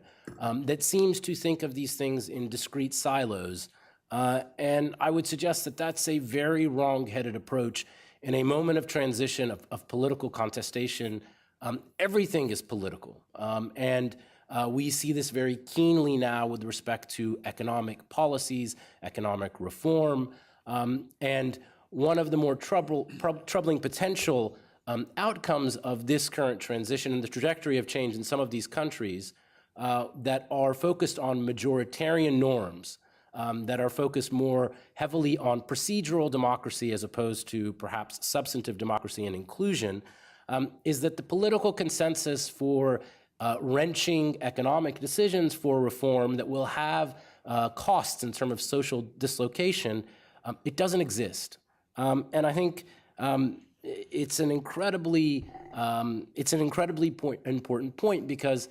Speaker 6: that seems to think of these things in discrete silos. And I would suggest that that's a very wrong-headed approach. In a moment of transition, of political contestation, everything is political. And we see this very keenly now with respect to economic policies, economic reform. And one of the more troubling potential outcomes of this current transition and the trajectory of change in some of these countries that are focused on majoritarian norms, that are focused more heavily on procedural democracy as opposed to perhaps substantive democracy and inclusion, is that the political consensus for wrenching economic decisions for reform that will have costs in terms of social dislocation, it doesn't exist. And I think it's an incredibly important point because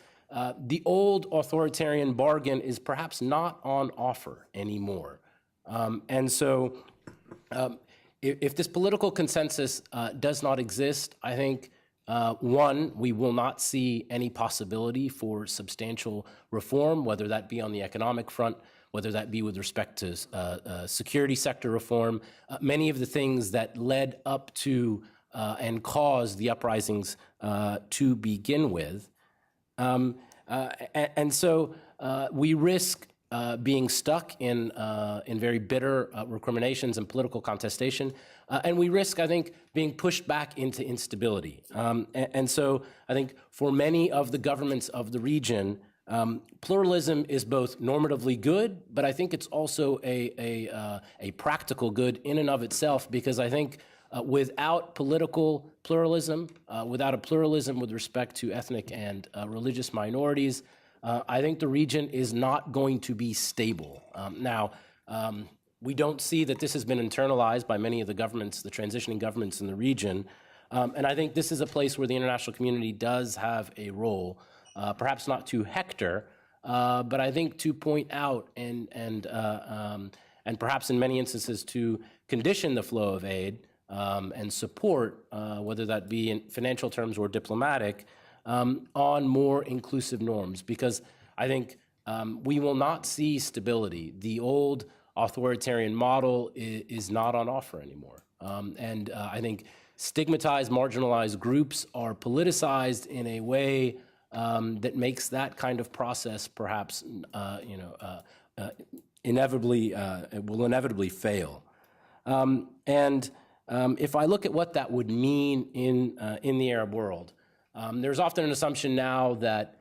Speaker 6: the old authoritarian bargain is perhaps not on offer anymore. And so if this political consensus does not exist, I think, one, we will not see any possibility for substantial reform, whether that be on the economic front, whether that be with respect to security sector reform, many of the things that led up to and caused the uprisings to begin with. And so we risk being stuck in very bitter recriminations and political contestation. And we risk, I think, being pushed back into instability. And so I think for many of the governments of the region, pluralism is both normatively good, but I think it's also a practical good in and of itself, because I think without political pluralism, without a pluralism with respect to ethnic and religious minorities, I think the region is not going to be stable. Now, we don't see that this has been internalized by many of the governments, the transitioning governments in the region. And I think this is a place where the international community does have a role, perhaps not to hector, but I think to point out and perhaps in many instances to condition the flow of aid and support, whether that be in financial terms or diplomatic, on more inclusive norms, because I think we will not see stability. The old authoritarian model is not on offer anymore. And I think stigmatized, marginalized groups are politicized in a way that makes that kind of process perhaps, will inevitably fail. And if I look at what that would mean in the Arab world, there's often an assumption now that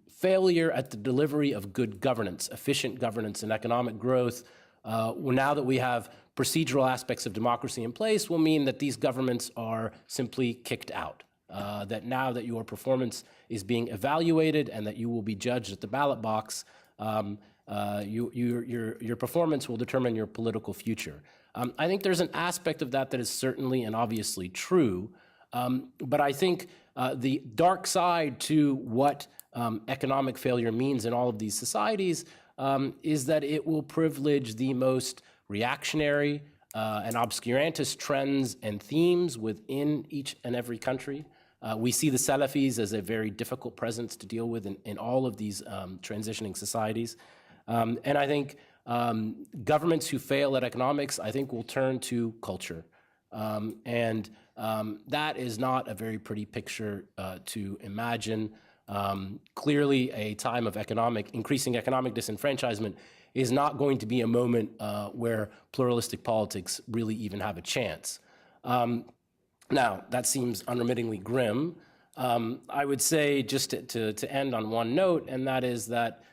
Speaker 6: failure at the delivery of good governance, efficient governance and economic growth, now that we have procedural aspects of democracy in place, will mean that these governments are simply kicked out. That now that your performance is being evaluated and that you will be judged at the ballot box, your performance will determine your political future. I think there's an aspect of that that is certainly and obviously true, but I think the dark side to what economic failure means in all of these societies is that it will privilege the most reactionary and obscurantist trends and themes within each and every country. We see the Salafis as a very difficult presence to deal with in all of these transitioning societies. And I think governments who fail at economics, I think, will turn to culture. And that is not a very pretty picture to imagine. Clearly, a time of increasing economic disenfranchisement is not going to be a moment where pluralistic politics really even have a chance. Now, that seems unremittingly grim. I would say, just to end on one note, and that is that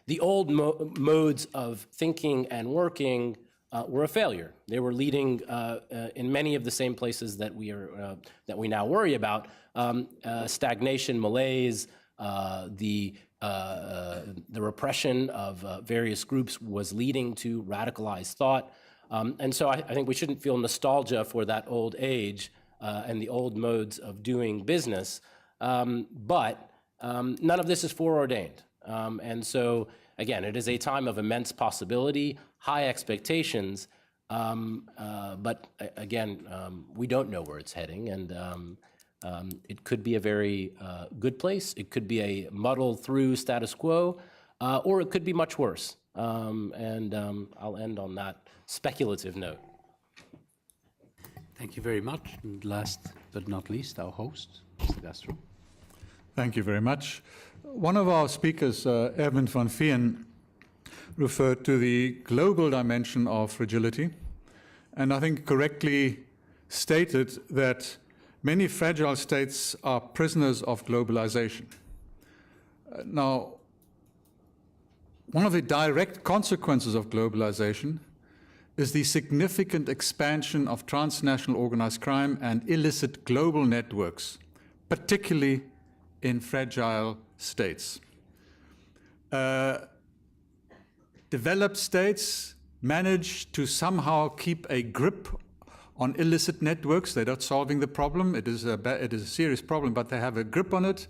Speaker 6: the old modes of thinking and working were a failure. They were leading in many of the same places that we now worry about: stagnation, malaise, the repression of various groups was leading to radicalized thought. And so I think we shouldn't feel nostalgia for that old age and the old modes of doing business. But none of this is foreordained. And so, again, it is a time of immense possibility, high expectations, but again, we don't know where it's heading, and it could be a very good place, it could be a muddled through status quo, or it could be much worse. And I'll end on that speculative note.
Speaker 2: Thank you very much. And last but not least, our host, Mr. Gastro.
Speaker 7: Thank you very much. One of our speakers, Erwin van Veen, referred to the global dimension of fragility, and I think correctly stated that many fragile states are prisoners of globalization. Now, one of the direct consequences of globalization is the significant expansion of transnational organized crime and illicit global networks, particularly in fragile states. Developed states manage to somehow keep a grip on illicit networks. They're not solving the problem. It is a serious problem, but they have a grip on it.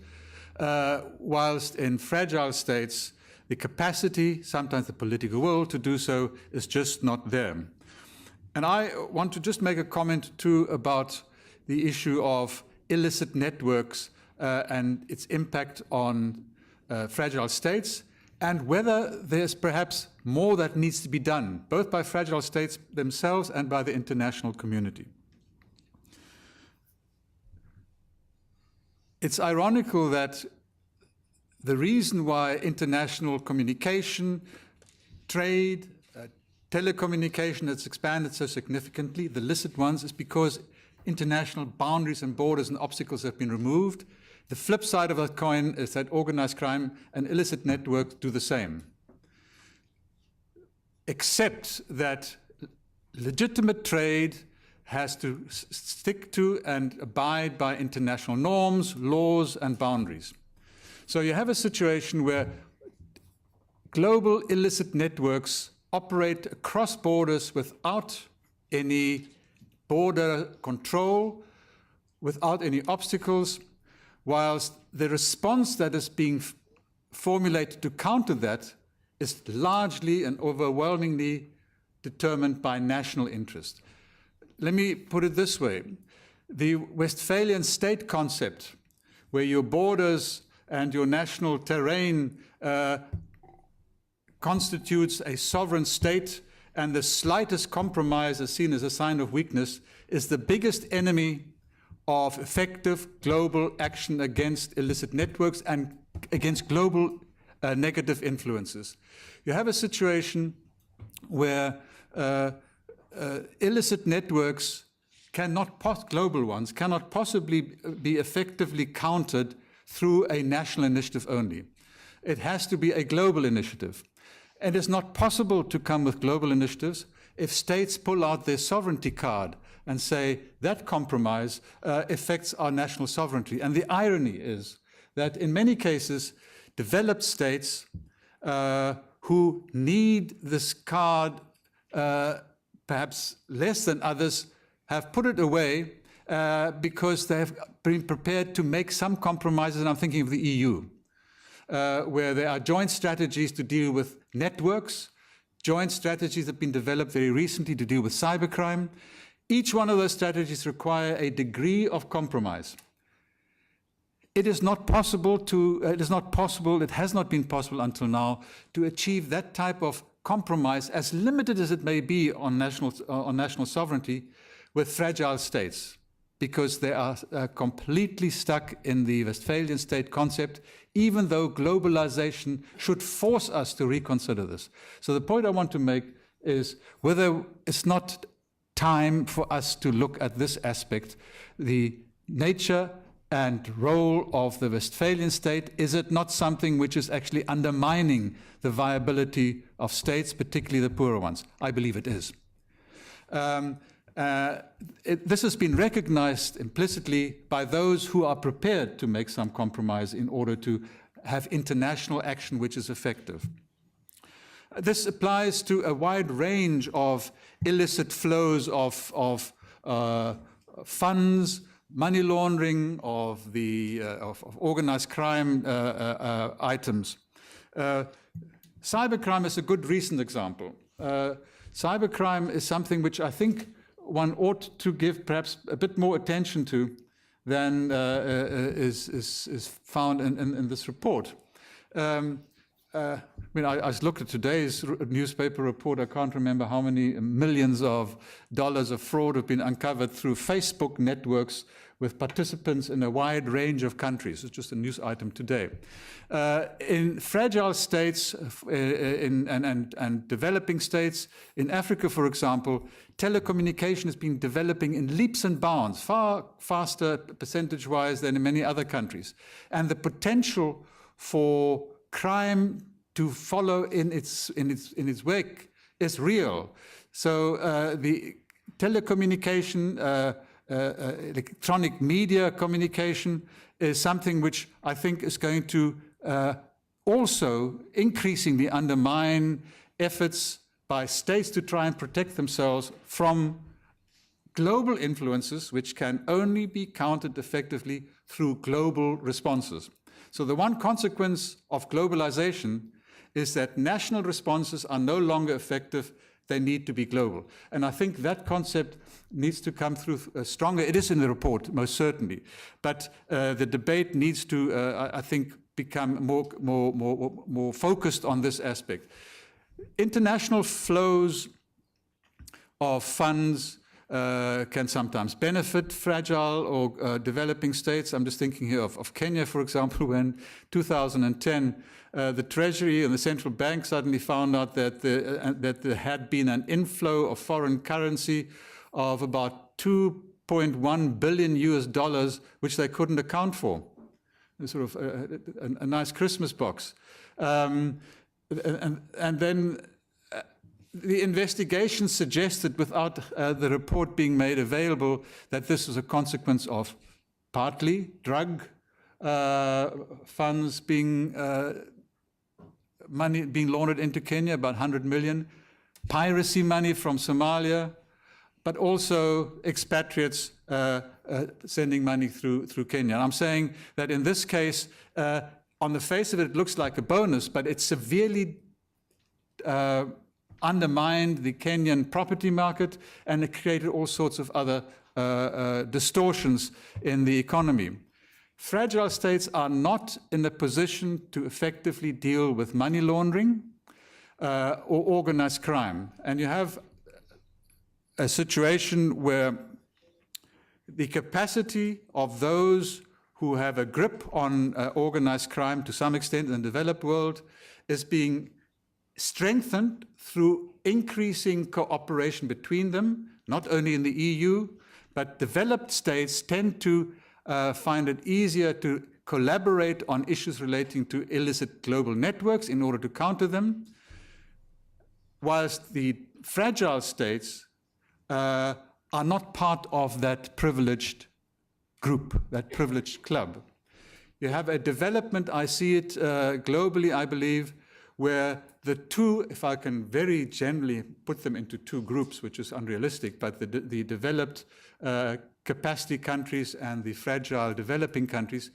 Speaker 7: Whilst in fragile states, the capacity, sometimes the political will to do so is just not there. And I want to just make a comment too about the issue of illicit networks and its impact on fragile states, and whether there's perhaps more that needs to be done, both by fragile states themselves and by the international community. It's ironical that the reason why international communication, trade, telecommunication has expanded so significantly, the illicit ones, is because international boundaries and borders and obstacles have been removed. The flip side of that coin is that organized crime and illicit networks do the same. Except that legitimate trade has to stick to and abide by international norms, laws, and boundaries. So you have a situation where global illicit networks operate across borders without any border control, without any obstacles, whilst the response that is being formulated to counter that is largely and overwhelmingly determined by national interest. Let me put it this way. The Westphalian state concept, where your borders and your national terrain constitutes a sovereign state, and the slightest compromise is seen as a sign of weakness, is the biggest enemy of effective global action against illicit networks and against global negative influences. You have a situation where illicit networks global ones, cannot possibly be effectively countered through a national initiative only. It has to be a global initiative. And it's not possible to come with global initiatives if states pull out their sovereignty card and say that compromise affects our national sovereignty. And the irony is that in many cases, developed states who need this card perhaps less than others have put it away because they have been prepared to make some compromises, and I'm thinking of the EU, where there are joint strategies to deal with networks, joint strategies that have been developed very recently to deal with cybercrime. Each one of those strategies require a degree of compromise. It is not possible it has not been possible until now to achieve that type of compromise, as limited as it may be on national sovereignty, with fragile states. because they are completely stuck in the Westphalian state concept, even though globalization should force us to reconsider this. So the point I want to make is whether it's not time for us to look at this aspect, the nature and role of the Westphalian state. Is it not something which is actually undermining the viability of states, particularly the poorer ones? I believe it is. This has been recognized implicitly by those who are prepared to make some compromise in order to have international action which is effective. This applies to a wide range of illicit flows of funds, money laundering, of organized crime items. Cybercrime is a good recent example. Cybercrime is something which I think one ought to give perhaps a bit more attention to than is found in this report. I looked at today's newspaper report. I can't remember how many millions of dollars of fraud have been uncovered through Facebook networks with participants in a wide range of countries. It's just a news item today. In fragile states and developing states, in Africa, for example, telecommunication has been developing in leaps and bounds, far faster percentage-wise than in many other countries. And the potential for crime to follow in its wake is real. So the telecommunication, electronic media communication is something which I think is going to also increasingly undermine efforts by states to try and protect themselves from global influences which can only be countered effectively through global responses. So the one consequence of globalization is that national responses are no longer effective. They need to be global. And I think that concept needs to come through stronger. It is in the report, most certainly. But the debate needs to, I think, become more focused on this aspect. International flows of funds can sometimes benefit fragile or developing states. I'm just thinking here of Kenya, for example, when 2010, the Treasury and the central bank suddenly found out that there had been an inflow of foreign currency of about $2.1 billion, which they couldn't account for. Sort of a nice Christmas box. And then the investigation suggested, without the report being made available, that this was a consequence of partly drug funds money being laundered into Kenya, about 100 million, piracy money from Somalia, but also expatriates sending money through Kenya. And I'm saying that in this case, on the face of it, it looks like a bonus, but it severely undermined the Kenyan property market, and it created all sorts of other distortions in the economy. Fragile states are not in a position to effectively deal with money laundering or organized crime. And you have a situation where the capacity of those who have a grip on organized crime to some extent in the developed world is being strengthened through increasing cooperation between them, not only in the EU, but developed states tend to find it easier to collaborate on issues relating to illicit global networks in order to counter them, whilst the fragile states are not part of that privileged group, that privileged club. You have a development, I see it globally, I believe, where the two, if I can very generally put them into two groups, which is unrealistic, but the developed capacity countries and the fragile developing countries,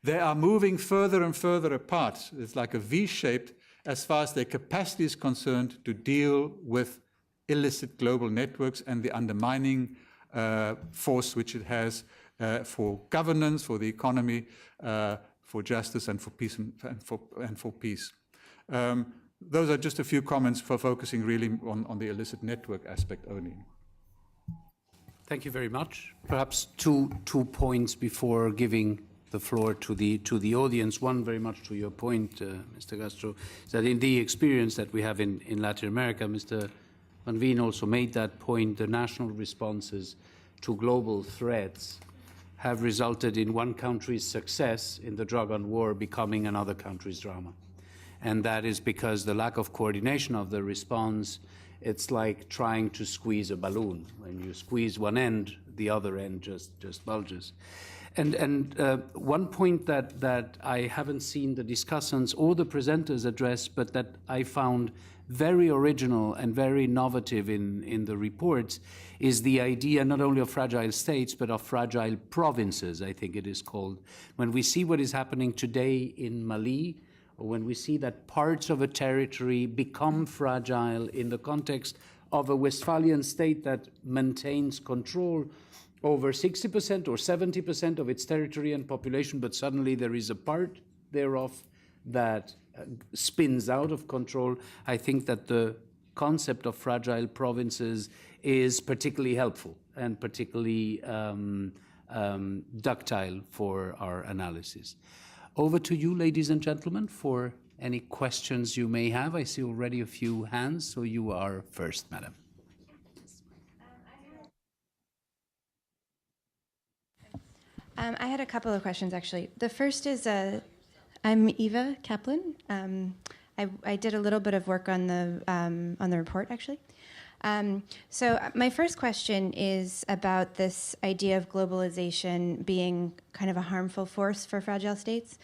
Speaker 7: they are moving further and further apart. It's like a V-shaped as far as their capacity is concerned to deal with illicit global networks and the undermining force which it has for governance, for the economy, for justice, and for peace. And for peace. Those are just a few comments for focusing really on the illicit network aspect only.
Speaker 2: Thank you very much. Perhaps two points before giving the floor to the audience. One, very much to your point, Mr. Castro, is that in the experience that we have in Latin America, Mr. Van Veen also made that point, the national responses to global threats have resulted in one country's success in the drug and war becoming another country's drama. And that is because the lack of coordination of the response, it's like trying to squeeze a balloon. When you squeeze one end, the other end just bulges. And one point that I haven't seen the discussants or the presenters address, but that I found very original and very innovative in the reports, is the idea not only of fragile states, but of fragile provinces, I think it is called. When we see what is happening today in Mali, or when we see that parts of a territory become fragile in the context of a Westphalian state that maintains control over 60% or 70% of its territory and population, but suddenly there is a part thereof that spins out of control, I think that the concept of fragile provinces is particularly helpful and particularly ductile for our analysis. Over to you, ladies and gentlemen, for any questions you may have. I see already a few hands, so you are first, madam.
Speaker 8: I had a couple of questions, actually. The first is, I'm Eva Kaplan. I did a little bit of work on the report, actually. So my first question is about this idea of globalization being kind of a harmful force for fragile states.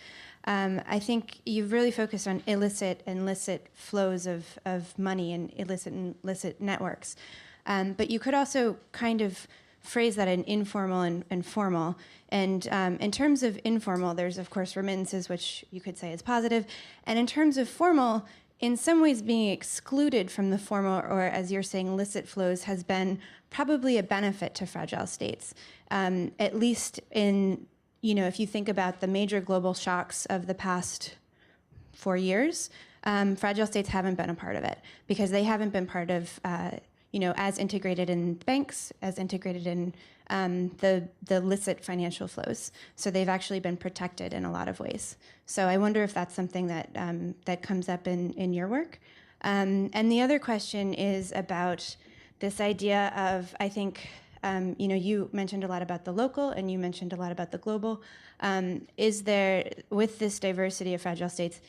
Speaker 8: I think you've really focused on illicit and licit flows of money and illicit and licit networks. But you could also kind of phrase that in informal and formal. And in terms of informal, there's, of course, remittances, which you could say is positive. And in terms of formal, in some ways being excluded from the formal, or as you're saying, licit flows, has been probably a benefit to fragile states. At least in, if you think about the major global shocks of the past 4 years, fragile states haven't been a part of it because they haven't been part of as integrated in banks, as integrated in the licit financial flows. So they've actually been protected in a lot of ways. So I wonder if that's something that that comes up in your work. And the other question is about this idea of, I think, you mentioned a lot about the local and you mentioned a lot about the global. Is there, with this diversity of fragile states,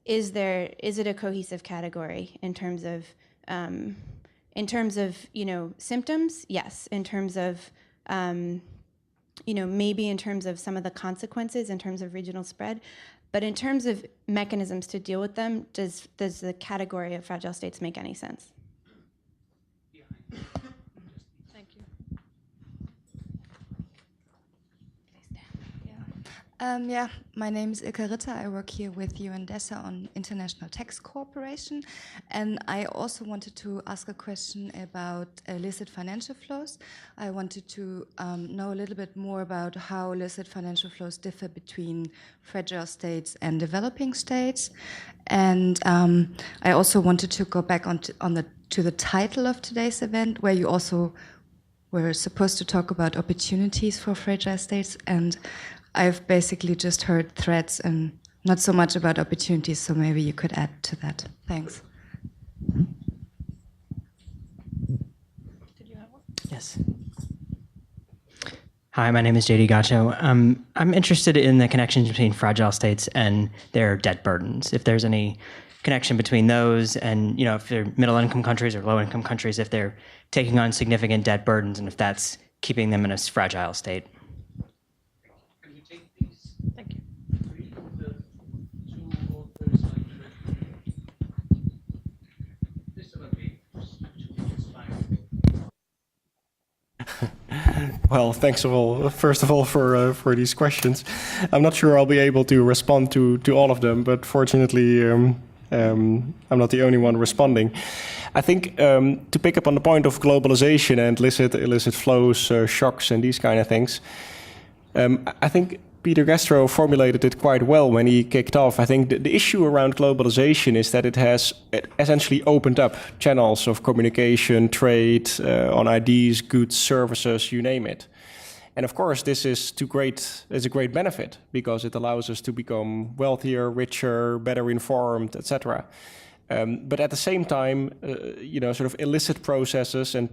Speaker 8: is it a cohesive category in terms of symptoms? Yes. In terms of, maybe in terms of some of the consequences, in terms of regional spread, but in terms of mechanisms to deal with them, does the category of fragile states make any sense?
Speaker 9: Thank you. Yeah, my name is Ilka Ritter. I work here with UNDESA on International Tax Cooperation. And I also wanted to ask a question about illicit financial flows. I wanted to know a little bit more about how illicit financial flows differ between fragile states and developing states. And I also wanted to go back to the title of today's event, where you also were supposed to talk about opportunities for fragile states. And I've basically just heard threats and not so much about opportunities, so maybe you could add to that. Thanks.
Speaker 10: Did you have one? Yes. Hi, my name is JD Gacho. I'm interested in the connections between fragile states and their debt burdens. If there's any connection between those and, if they're middle-income countries or low-income countries, if they're taking on significant debt burdens and if that's keeping them in a fragile state. Thank you.
Speaker 4: Well, thanks first of all for these questions. I'm not sure I'll be able to respond to all of them, but fortunately I'm not the only one responding. I think to pick up on the point of globalization and illicit flows, shocks and these kind of things, I think Peter Castro formulated it quite well when he kicked off. I think the issue around globalization is that it essentially opened up channels of communication, trade, on ideas, goods, services, you name it. And of course, this is a great benefit because it allows us to become wealthier, richer, better informed, etc. But at the same time, sort of illicit processes and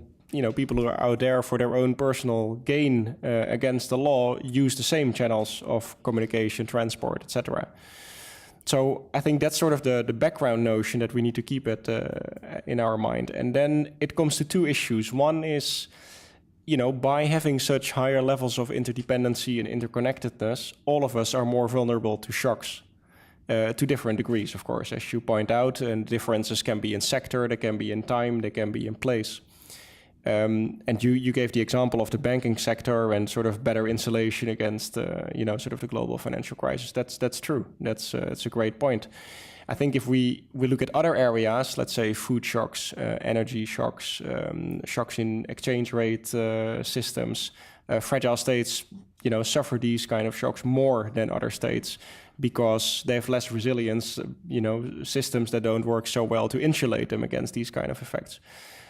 Speaker 4: people who are out there for their own personal gain against the law use the same channels of communication, transport, etc. So I think that's sort of the background notion that we need to keep it in our mind. And then it comes to two issues. One is, by having such higher levels of interdependency and interconnectedness, all of us are more vulnerable to shocks. To different degrees, of course, as you point out, and differences can be in sector, they can be in time, they can be in place. And you gave the example of the banking sector and sort of better insulation against, sort of the global financial crisis. That's true. That's a great point. I think if we look at other areas, let's say food shocks, energy shocks, shocks in exchange rate systems, fragile states, suffer these kind of shocks more than other states because they have less resilience, systems that don't work so well to insulate them against these kind of effects.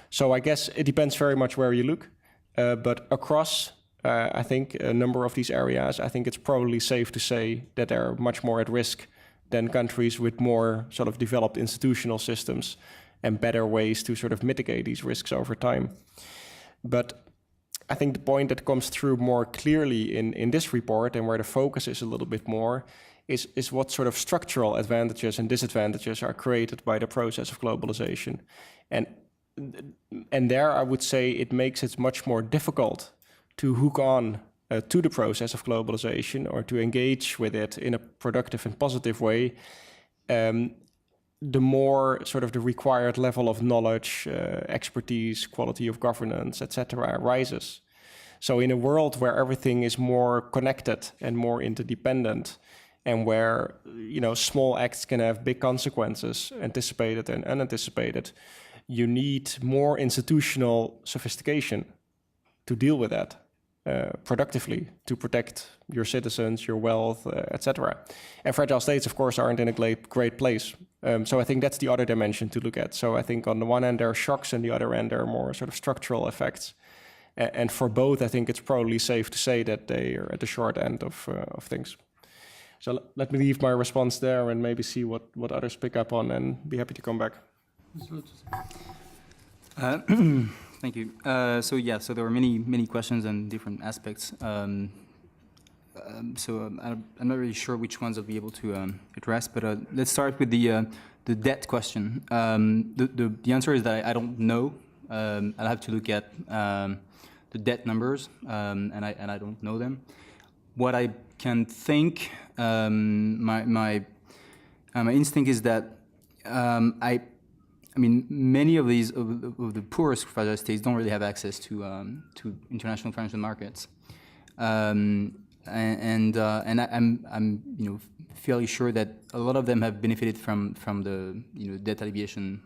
Speaker 4: So I guess it depends very much where you look, but across, I think, a number of these areas, I think it's probably safe to say that they're much more at risk than countries with more sort of developed institutional systems and better ways to sort of mitigate these risks over time. But I think the point that comes through more clearly in this report and where the focus is a little bit more is what sort of structural advantages and disadvantages are created by the process of globalization. And there I would say it makes it much more difficult to hook on to the process of globalization or to engage with it in a productive and positive way, the more sort of the required level of knowledge, expertise, quality of governance, etc. rises. So in a world where everything is more connected and more interdependent, and where small acts can have big consequences, anticipated and unanticipated, you need more institutional sophistication to deal with that productively, to protect your citizens, your wealth, etc. And fragile states, of course, aren't in a great place. So I think that's the other dimension to look at. So I think on the one hand, there are shocks, and the other end, there are more sort of structural effects. And for both, I think it's probably safe to say that they are at the short end of things. So let me leave my response there and maybe see what others pick up on, and be happy to come back.
Speaker 3: Thank you. So there were many questions and different aspects. I'm not really sure which ones I'll be able to address, but let's start with the debt question. The answer is that I don't know. I'll have to look at the debt numbers, and I don't know them. What I can think, my instinct is that I mean, many of these of the poorest fragile states don't really have access to international financial markets, and I'm fairly sure that a lot of them have benefited from the debt alleviation,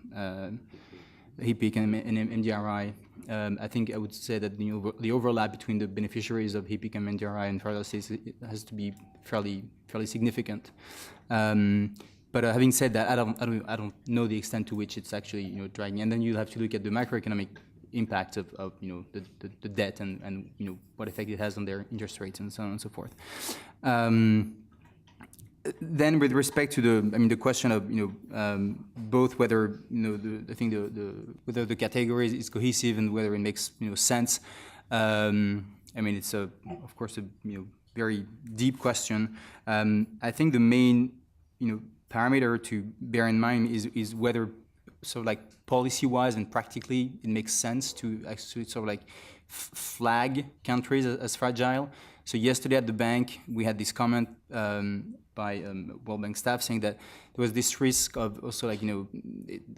Speaker 3: HIPIC and MDRI. I think I would say that the overlap between the beneficiaries of HIPIC and MDRI and fragile states has to be fairly significant. But having said that, I don't know the extent to which it's actually dragging. And then you have to look at the macroeconomic impact of the debt and what effect it has on their interest rates and so on and so forth. Then with respect to the question of both whether whether the category is cohesive and whether it makes sense. It's of course a very deep question. I think the main parameter to bear in mind is whether policy-wise and practically it makes sense to actually flag countries as fragile. So yesterday at the bank we had this comment by World Bank staff saying that there was this risk of also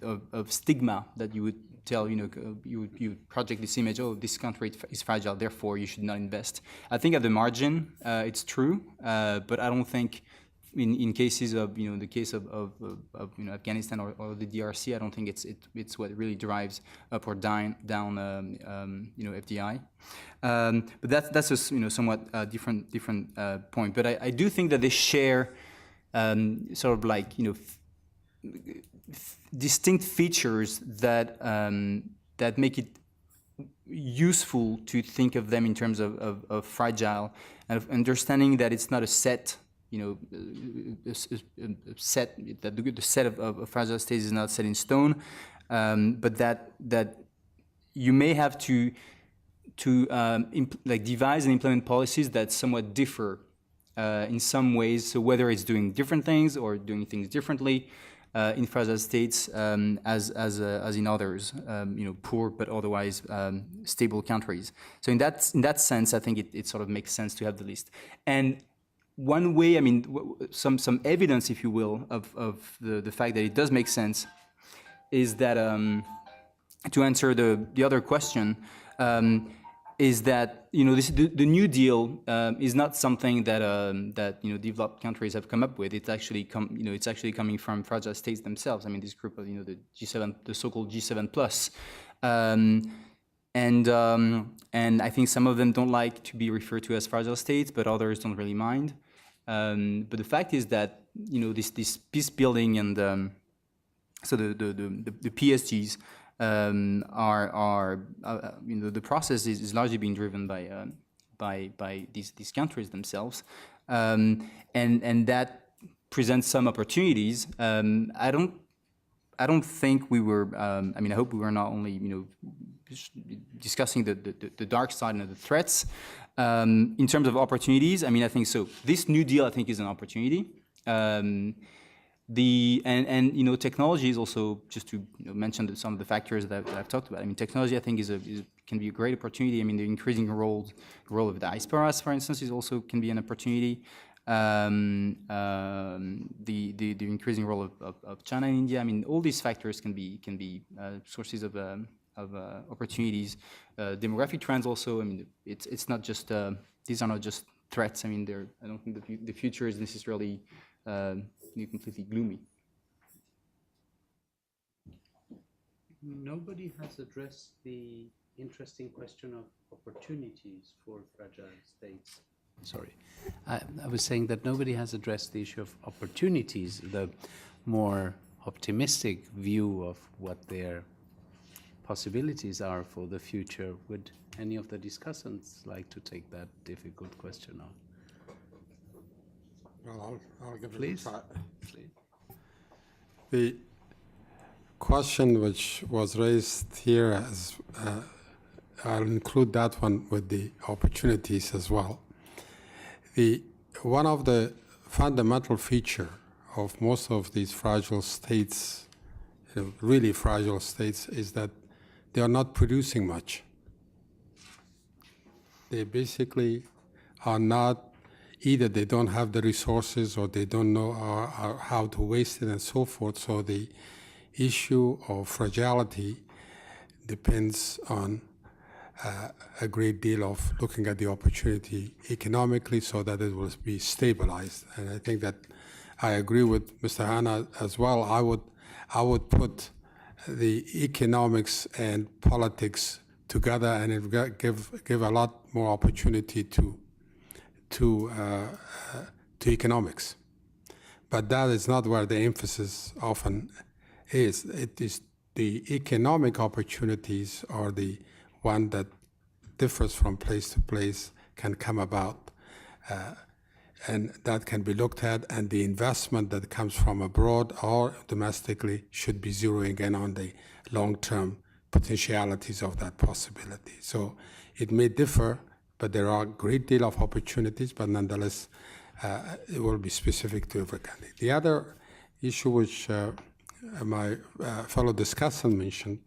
Speaker 3: of stigma, that you would tell you project this image, oh, this country is fragile, therefore you should not invest. I think at the margin it's true, but I don't think in cases of the case of Afghanistan or the DRC, I don't think it's what really drives up or down FDI. But that's a somewhat different point. But I do think that they share sort of like distinct features that that make it useful to think of them in terms of fragile, and of understanding that it's not a set, a set, that the set of fragile states is not set in stone, but that you may have to devise and implement policies that somewhat differ in some ways. So whether it's doing different things or doing things differently in fragile states as in others, poor but otherwise stable countries. So in that sense, I think it sort of makes sense to have the list. And one way, some evidence, if you will, of the fact that it does make sense is that to answer the other question. Is that the New Deal is not something that developed countries have come up with. It's actually coming from fragile states themselves. This group of the G7, the so-called G7 plus, and I think some of them don't like to be referred to as fragile states, but others don't really mind. But the fact is that this peace building and so the PSGs. The process is largely being driven by these countries themselves, and that presents some opportunities. I don't think we were. I hope we were not only discussing the dark side and the threats. In terms of opportunities, I think so. This New Deal, I think, is an opportunity. Technology is also, just to mention some of the factors that I've talked about. Technology, I think, can be a great opportunity. The increasing role of diasporas, for instance, can be an opportunity. The increasing role of China and India. All these factors can be sources of opportunities. Demographic trends also. It's not just these are not just threats. I don't think the future is necessarily completely gloomy.
Speaker 2: Nobody has addressed the interesting question of opportunities for fragile states. Sorry, I was saying that nobody has addressed the issue of opportunities, the more optimistic view of what their possibilities are for the future. Would any of the discussants like to take that difficult question on?
Speaker 5: Well, I'll give
Speaker 2: Please.
Speaker 5: it a try.
Speaker 2: Please.
Speaker 5: The question which was raised here, I'll include that one with the opportunities as well. One of the fundamental feature of most of these fragile states, really fragile states, is that they are not producing much. They basically are not. Either they don't have the resources or they don't know how to waste it and so forth. So the issue of fragility depends on a great deal of looking at the opportunity economically so that it will be stabilized. And I think that I agree with Mr. Hanna as well. I would put the economics and politics together, and it give a lot more opportunity to economics. But that is not where the emphasis often is. It is the economic opportunities are the one that differs from place to place, can come about, and that can be looked at, and the investment that comes from abroad or domestically should be zeroing in on the long-term potentialities of that possibility. So it may differ, but there are a great deal of opportunities, but nonetheless, it will be specific to every country. The other issue which my fellow discussant mentioned,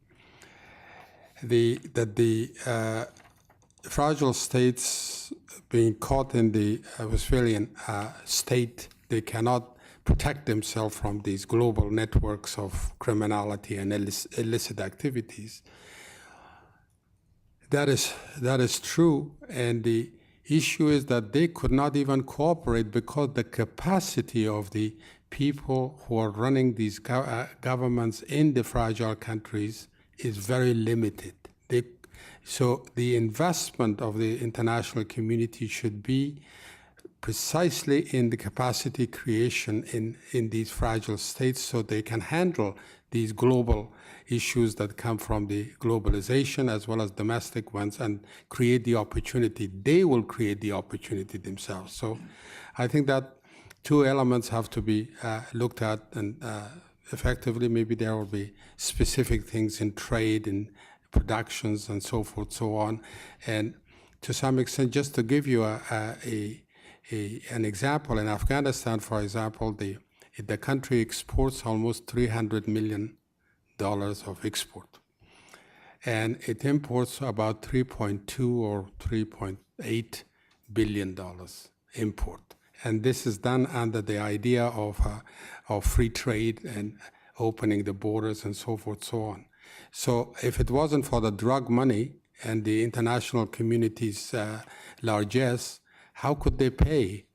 Speaker 5: that the fragile states being caught in the Westphalian state, they cannot protect themselves from these global networks of criminality and illicit activities. That is true, and the issue is that they could not even cooperate because the capacity of the people who are running these governments in the fragile countries is very limited. So the investment of the international community should be precisely in the capacity creation in these fragile states so they can handle these global issues that come from the globalization as well as domestic ones and create the opportunity. They will create the opportunity themselves. So I think that two elements have to be looked at, and effectively maybe there will be specific things in trade and productions and so forth, so on. And to some extent, just to give you an example, in Afghanistan, for example, the country exports almost $300 million of export. And it imports about 3.2 or 3.8 billion dollars import. And this is done under the idea of free trade and opening the borders and so forth, so on. So if it wasn't for the drug money and the international community's largesse, how could they pay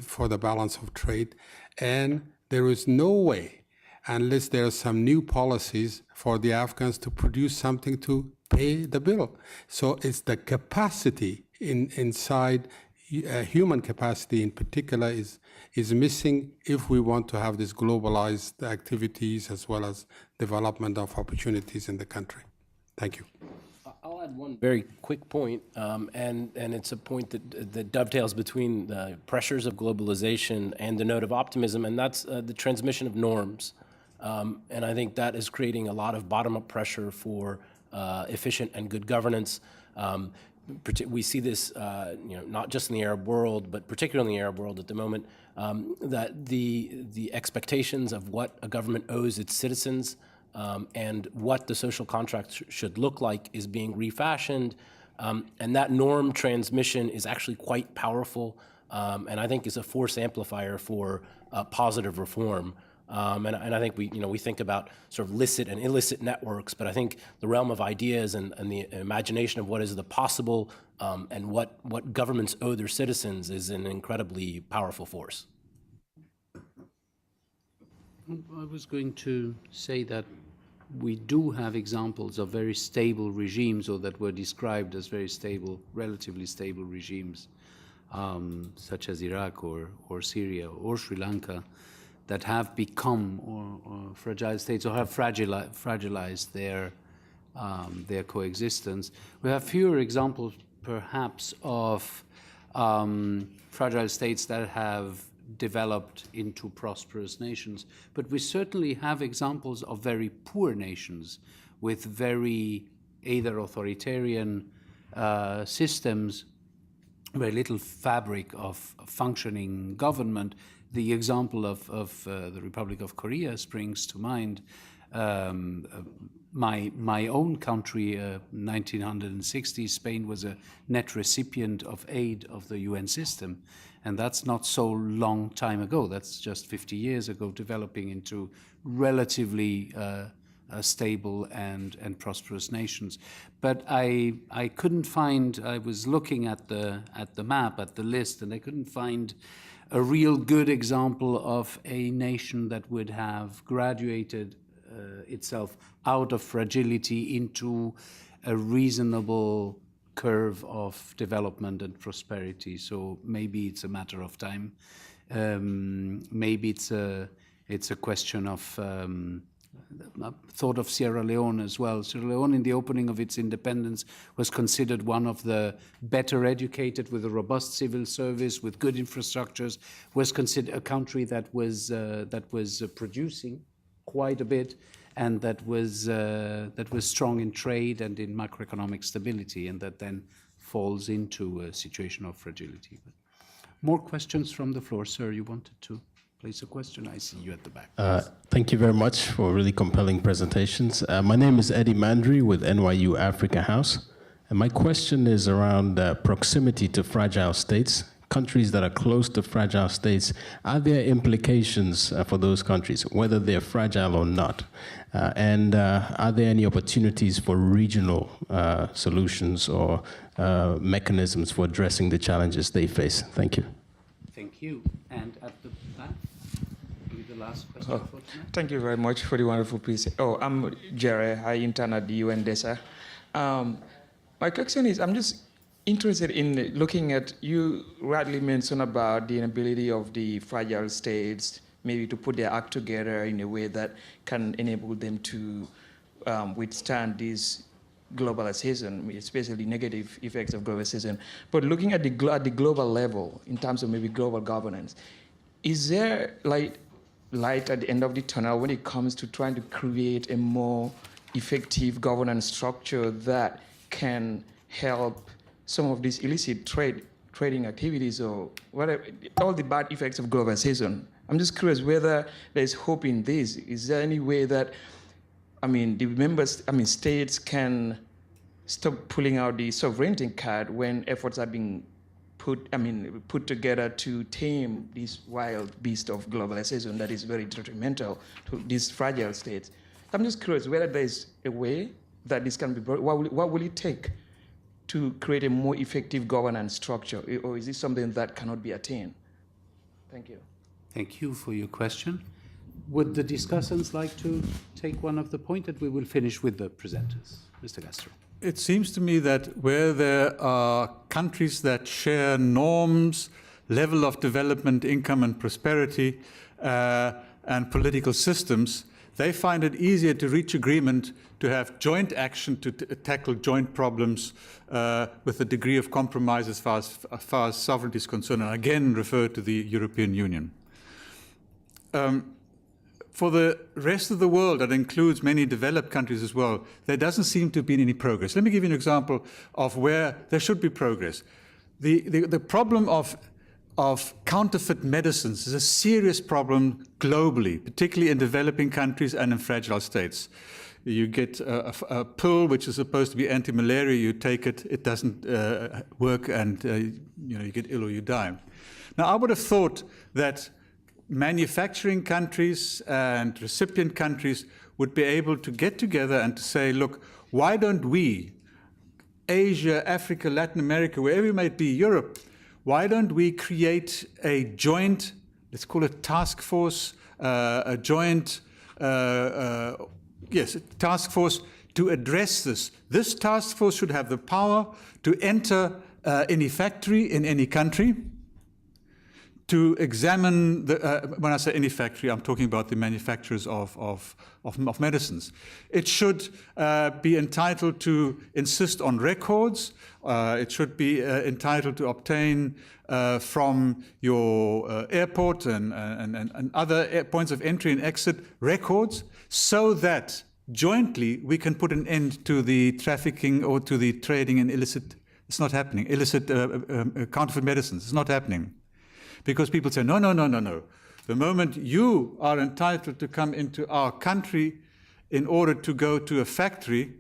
Speaker 5: for the balance of trade? And there is no way, unless there are some new policies for the Afghans to produce something to pay the bill. So it's the capacity inside, human capacity in particular is missing if we want to have these globalized activities as well as development of opportunities in the country. Thank you.
Speaker 6: I'll add one very quick point, and it's a point that dovetails between the pressures of globalization and the note of optimism, and that's the transmission of norms. And I think that is creating a lot of bottom-up pressure for efficient and good governance. We see this, not just in the Arab world, but particularly in the Arab world at the moment, that the expectations of what a government owes its citizens and what the social contract should look like is being refashioned. And that norm transmission is actually quite powerful, and I think is a force amplifier for positive reform. And I think we think about sort of licit and illicit networks, but I think the realm of ideas and the imagination of what is the possible and what governments owe their citizens is an incredibly powerful force.
Speaker 2: I was going to say that we do have examples of very stable regimes, or that were described as very stable, relatively stable regimes, such as Iraq or Syria or Sri Lanka, that have become or fragile states, or have fragilized their coexistence. We have fewer examples, perhaps, of fragile states that have developed into prosperous nations, but we certainly have examples of very poor nations with very either authoritarian systems, very little fabric of functioning government. The example of the Republic of Korea springs to mind. My own country, 1960, Spain was a net recipient of aid of the UN system, and that's not so long time ago. That's just 50 years ago, developing into relatively stable and prosperous nations. But I couldn't find. I was looking at the map, at the list, and I couldn't find a real good example of a nation that would have graduated itself out of fragility into a reasonable curve of development and prosperity. So maybe it's a matter of time. Maybe it's a question of thought of Sierra Leone as well. Sierra Leone, in the opening of its independence, was considered one of the better educated, with a robust civil service, with good infrastructures, was considered a country that was producing quite a bit, and that was strong in trade and in macroeconomic stability, and that then falls into a situation of fragility. But more questions from the floor, sir. You wanted to place a question? I see you at the back.
Speaker 11: Thank you very much for really compelling presentations. My name is Eddie Mandry with NYU Africa House, and my question is around proximity to fragile states. countries that are close to fragile states, are there implications for those countries, whether they're fragile or not? And are there any opportunities for regional solutions or mechanisms for addressing the challenges they face? Thank you.
Speaker 2: Thank you. And at the back, maybe the last question for tonight.
Speaker 12: Thank you very much for the wonderful presentation. Oh, I'm Jerry. I intern at the UNDESA. My question is, I'm just interested in looking at, you rightly mentioned about the inability of the fragile states maybe to put their act together in a way that can enable them to withstand this globalization, especially negative effects of globalization. But looking at the global level, in terms of maybe global governance, is there light at the end of the tunnel when it comes to trying to create a more effective governance structure that can help some of these illicit trading activities or whatever, all the bad effects of globalization? I'm just curious whether there's hope in this. Is there any way that, the states can stop pulling out the sovereignty card when efforts are being put together to tame this wild beast of globalization that is very detrimental to these fragile states? I'm just curious whether there's a way that this can be brought. What will it take to create a more effective governance structure, or is this something that cannot be attained? Thank you.
Speaker 2: Thank you for your question. Would the discussants like to take one of the points that we will finish with the presenters? Mr. Castro.
Speaker 7: It seems to me that where there are countries that share norms, level of development, income and prosperity, and political systems, they find it easier to reach agreement, to have joint action to tackle joint problems with a degree of compromise as far as sovereignty is concerned, and again refer to the European Union. For the rest of the world, that includes many developed countries as well, there doesn't seem to be any progress. Let me give you an example of where there should be progress. The problem of counterfeit medicines is a serious problem globally, particularly in developing countries and in fragile states. You get a pill which is supposed to be anti-malaria, you take it, it doesn't work, and you get ill or you die. Now, I would have thought that manufacturing countries and recipient countries would be able to get together and to say, look, why don't we, Asia, Africa, Latin America, wherever it might be, Europe, why don't we create a joint, let's call it task force, a joint, task force to address this. This task force should have the power to enter any factory in any country, to examine, when I say any factory, I'm talking about the manufacturers of medicines. It should be entitled to insist on records. It should be entitled to obtain from your airport and other points of entry and exit records, so that jointly we can put an end to the trafficking or to the trading in illicit, it's not happening, illicit counterfeit medicines, it's not happening. Because people say, no. The moment you are entitled to come into our country in order to go to a factory,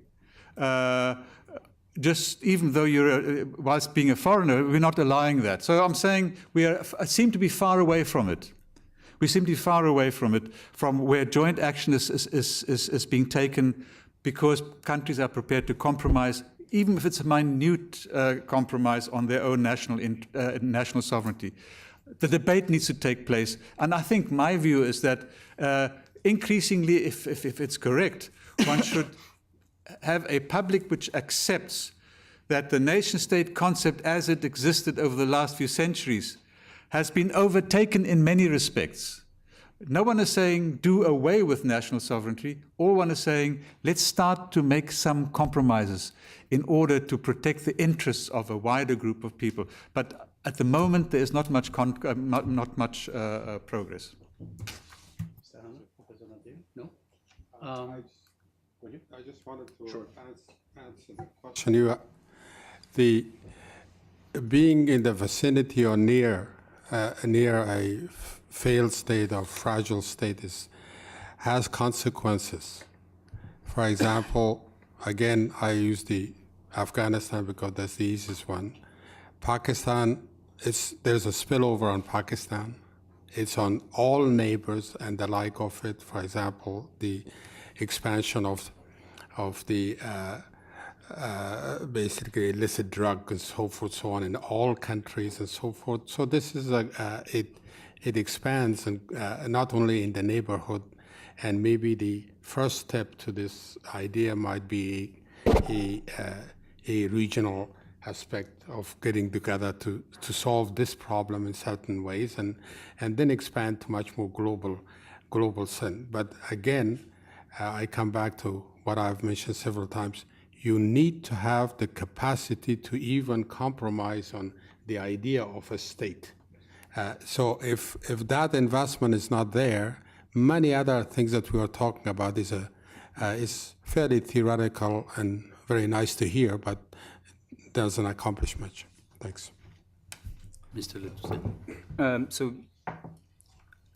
Speaker 7: just even though you're, whilst being a foreigner, we're not allowing that. So I'm saying we seem to be far away from it. We seem to be far away from it, from where joint action is being taken, because countries are prepared to compromise, even if it's a minute compromise on their own national sovereignty. The debate needs to take place, and I think my view is that increasingly, if it's correct, one should have a public which accepts that the nation-state concept as it existed over the last few centuries has been overtaken in many respects. No one is saying do away with national sovereignty. All one is saying let's start to make some compromises in order to protect the interests of a wider group of people. But at the moment, there is not much progress.
Speaker 2: Mr. Hanna, Professor Naderi? No?
Speaker 5: I just wanted to answer the question. Being in the vicinity or near a failed state or fragile state has consequences. For example, again, I use the Afghanistan because that's the easiest one. Pakistan there's a spillover on Pakistan. It's on all neighbors and the like of it. For example, the expansion of the basically illicit drug and so forth, so on in all countries and so forth. So this is it expands and not only in the neighborhood, and maybe the first step to this idea might be a regional aspect of getting together to solve this problem in certain ways, and then expand to much more global sin. But again, I come back to what I've mentioned several times. You need to have the capacity to even compromise on the idea of a state. So if that investment is not there, many other things that we are talking about is fairly theoretical and very nice to hear, but doesn't accomplish much. Thanks.
Speaker 2: Mr. Letouzé.
Speaker 3: So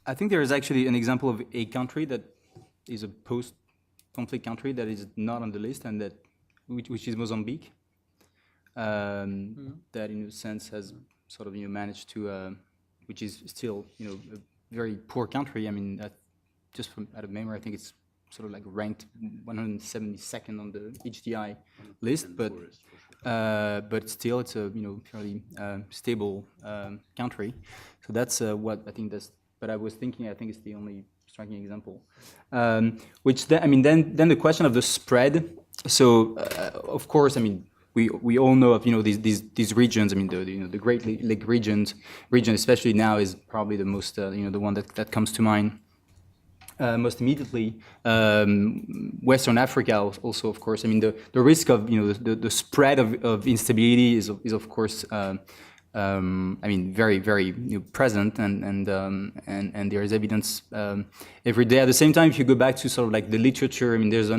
Speaker 3: I think there is actually an example of a country that is a post-conflict country that is not on the list, and which is Mozambique, that in a sense has sort of managed to, which is still a very poor country. I mean, just from out of memory, I think it's sort of like ranked 172nd on the HDI list, but still it's a fairly stable country. So that's what I think that's. But I was thinking, I think it's the only striking example. Which then the question of the spread. So of course, I mean, we all know of these regions. I mean, the Great Lake region especially now is probably the most the one that comes to mind. Most immediately, Western Africa also, of course. I mean, the risk of the spread of instability is of course, I mean, very very present, and there is evidence every day. At the same time, if you go back to sort of like the literature, I mean, there's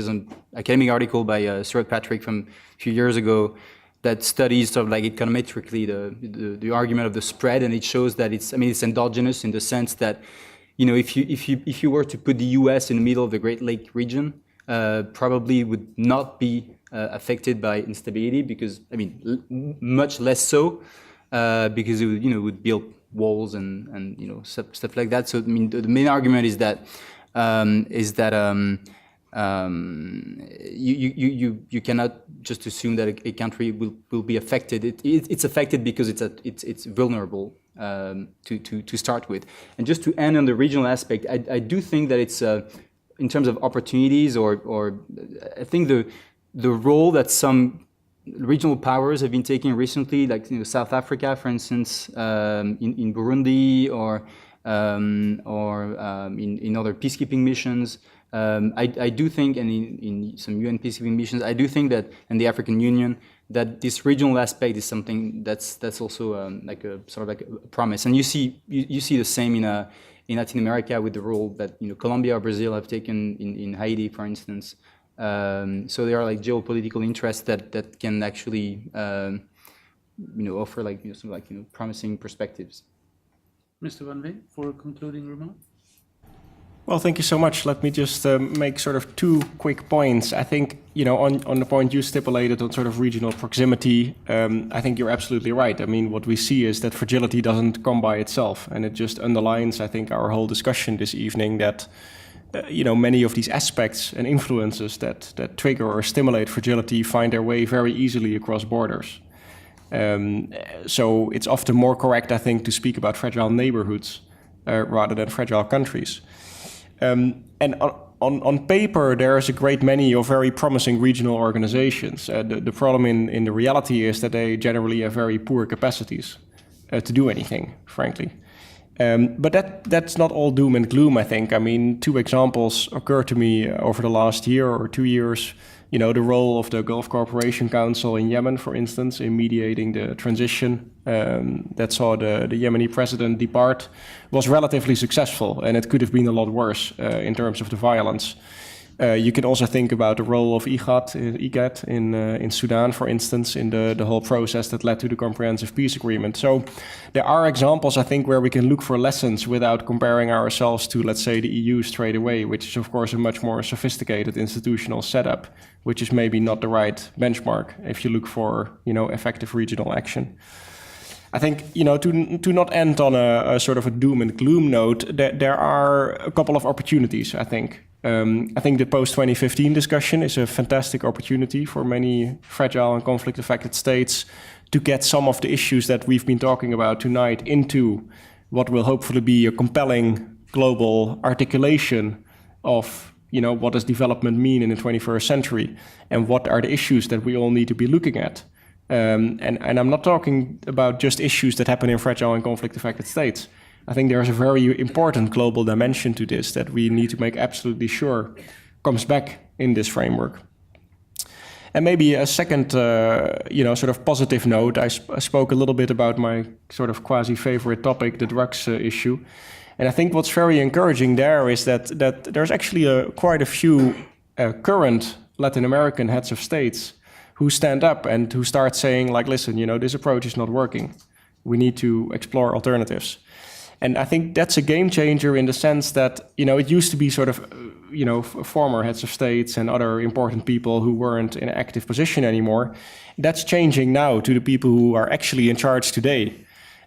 Speaker 3: an academic article by Stuart Patrick from a few years ago that studies sort of like econometrically the argument of the spread, and it shows that it's endogenous in the sense that. If you were to put the U.S. in the middle of the Great Lake region, probably would not be affected by instability, because much less so, because it would build walls and stuff like that. So the main argument is that you cannot just assume that a country will be affected. It's affected because it's vulnerable. To start with. And just to end on the regional aspect, I do think that it's in terms of opportunities, or I think the role that some regional powers have been taking recently, like South Africa, for instance, in Burundi, or in other peacekeeping missions. I do think, and in some UN peacekeeping missions, I do think that, and the African Union, that this regional aspect is something that's also like a sort of like a promise. And you see the same in Latin America with the role that Colombia or Brazil have taken in Haiti, for instance. So there are like geopolitical interests that can actually offer like promising perspectives.
Speaker 2: Mr. Van Veen, for a concluding remark.
Speaker 4: Well, thank you so much. Let me just make sort of two quick points. I think, on the point you stipulated on sort of regional proximity, I think you're absolutely right. I mean, what we see is that fragility doesn't come by itself. And it just underlines, I think, our whole discussion this evening that, many of these aspects and influences that trigger or stimulate fragility find their way very easily across borders. So it's often more correct, I think, to speak about fragile neighborhoods rather than fragile countries. And on paper, there is a great many of very promising regional organizations. The problem in the reality is that they generally have very poor capacities to do anything, frankly. But that's not all doom and gloom, I think. I mean, two examples occur to me over the last year or 2 years. The role of the Gulf Cooperation Council in Yemen, for instance, in mediating the transition that saw the Yemeni president depart, was relatively successful, and it could have been a lot worse in terms of the violence. You can also think about the role of IGAD in Sudan, for instance, in the whole process that led to the Comprehensive Peace Agreement. So there are examples, I think, where we can look for lessons without comparing ourselves to, let's say, the EU straight away, which is, of course, a much more sophisticated institutional setup, which is maybe not the right benchmark if you look for, effective regional action. I think, to not end on a sort of a doom and gloom note, there are a couple of opportunities, I think. I think the post-2015 discussion is a fantastic opportunity for many fragile and conflict-affected states to get some of the issues that we've been talking about tonight into what will hopefully be a compelling global articulation of, what does development mean in the 21st century, and what are the issues that we all need to be looking at. And I'm not talking about just issues that happen in fragile and conflict-affected states. I think there's a very important global dimension to this that we need to make absolutely sure comes back in this framework. And maybe a second, sort of positive note, I spoke a little bit about my sort of quasi-favorite topic, the drugs issue. And I think what's very encouraging there is that there's actually quite a few current Latin American heads of states who stand up and who start saying, like, listen, this approach is not working. We need to explore alternatives. And I think that's a game changer in the sense that, it used to be sort of, former heads of states and other important people who weren't in an active position anymore. That's changing now to the people who are actually in charge today.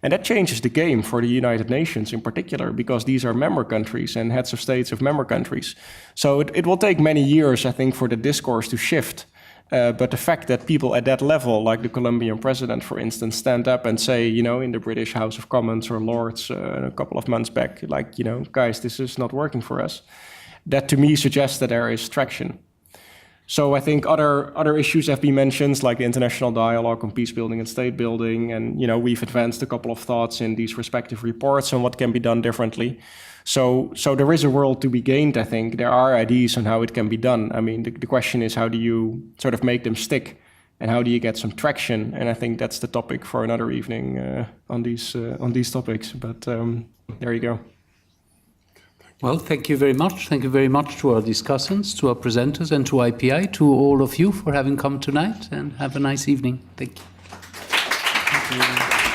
Speaker 4: And that changes the game for the United Nations in particular, because these are member countries and heads of states of member countries. So it will take many years, I think, for the discourse to shift. But the fact that people at that level, like the Colombian president, for instance, stand up and say, in the British House of Commons or Lords a couple of months back, like, guys, this is not working for us. That to me suggests that there is traction. So I think other issues have been mentioned, like the international dialogue on peace building and state building. And, we've advanced a couple of thoughts in these respective reports on what can be done differently. So there is a world to be gained, I think. There are ideas on how it can be done. I mean, the question is, how do you sort of make them stick? And how do you get some traction? And I think that's the topic for another evening on these topics. But there you go.
Speaker 2: Well, thank you very much. Thank you very much to our discussants, to our presenters, and to IPI, to all of you for having come tonight. And have a nice evening. Thank you. Thank you.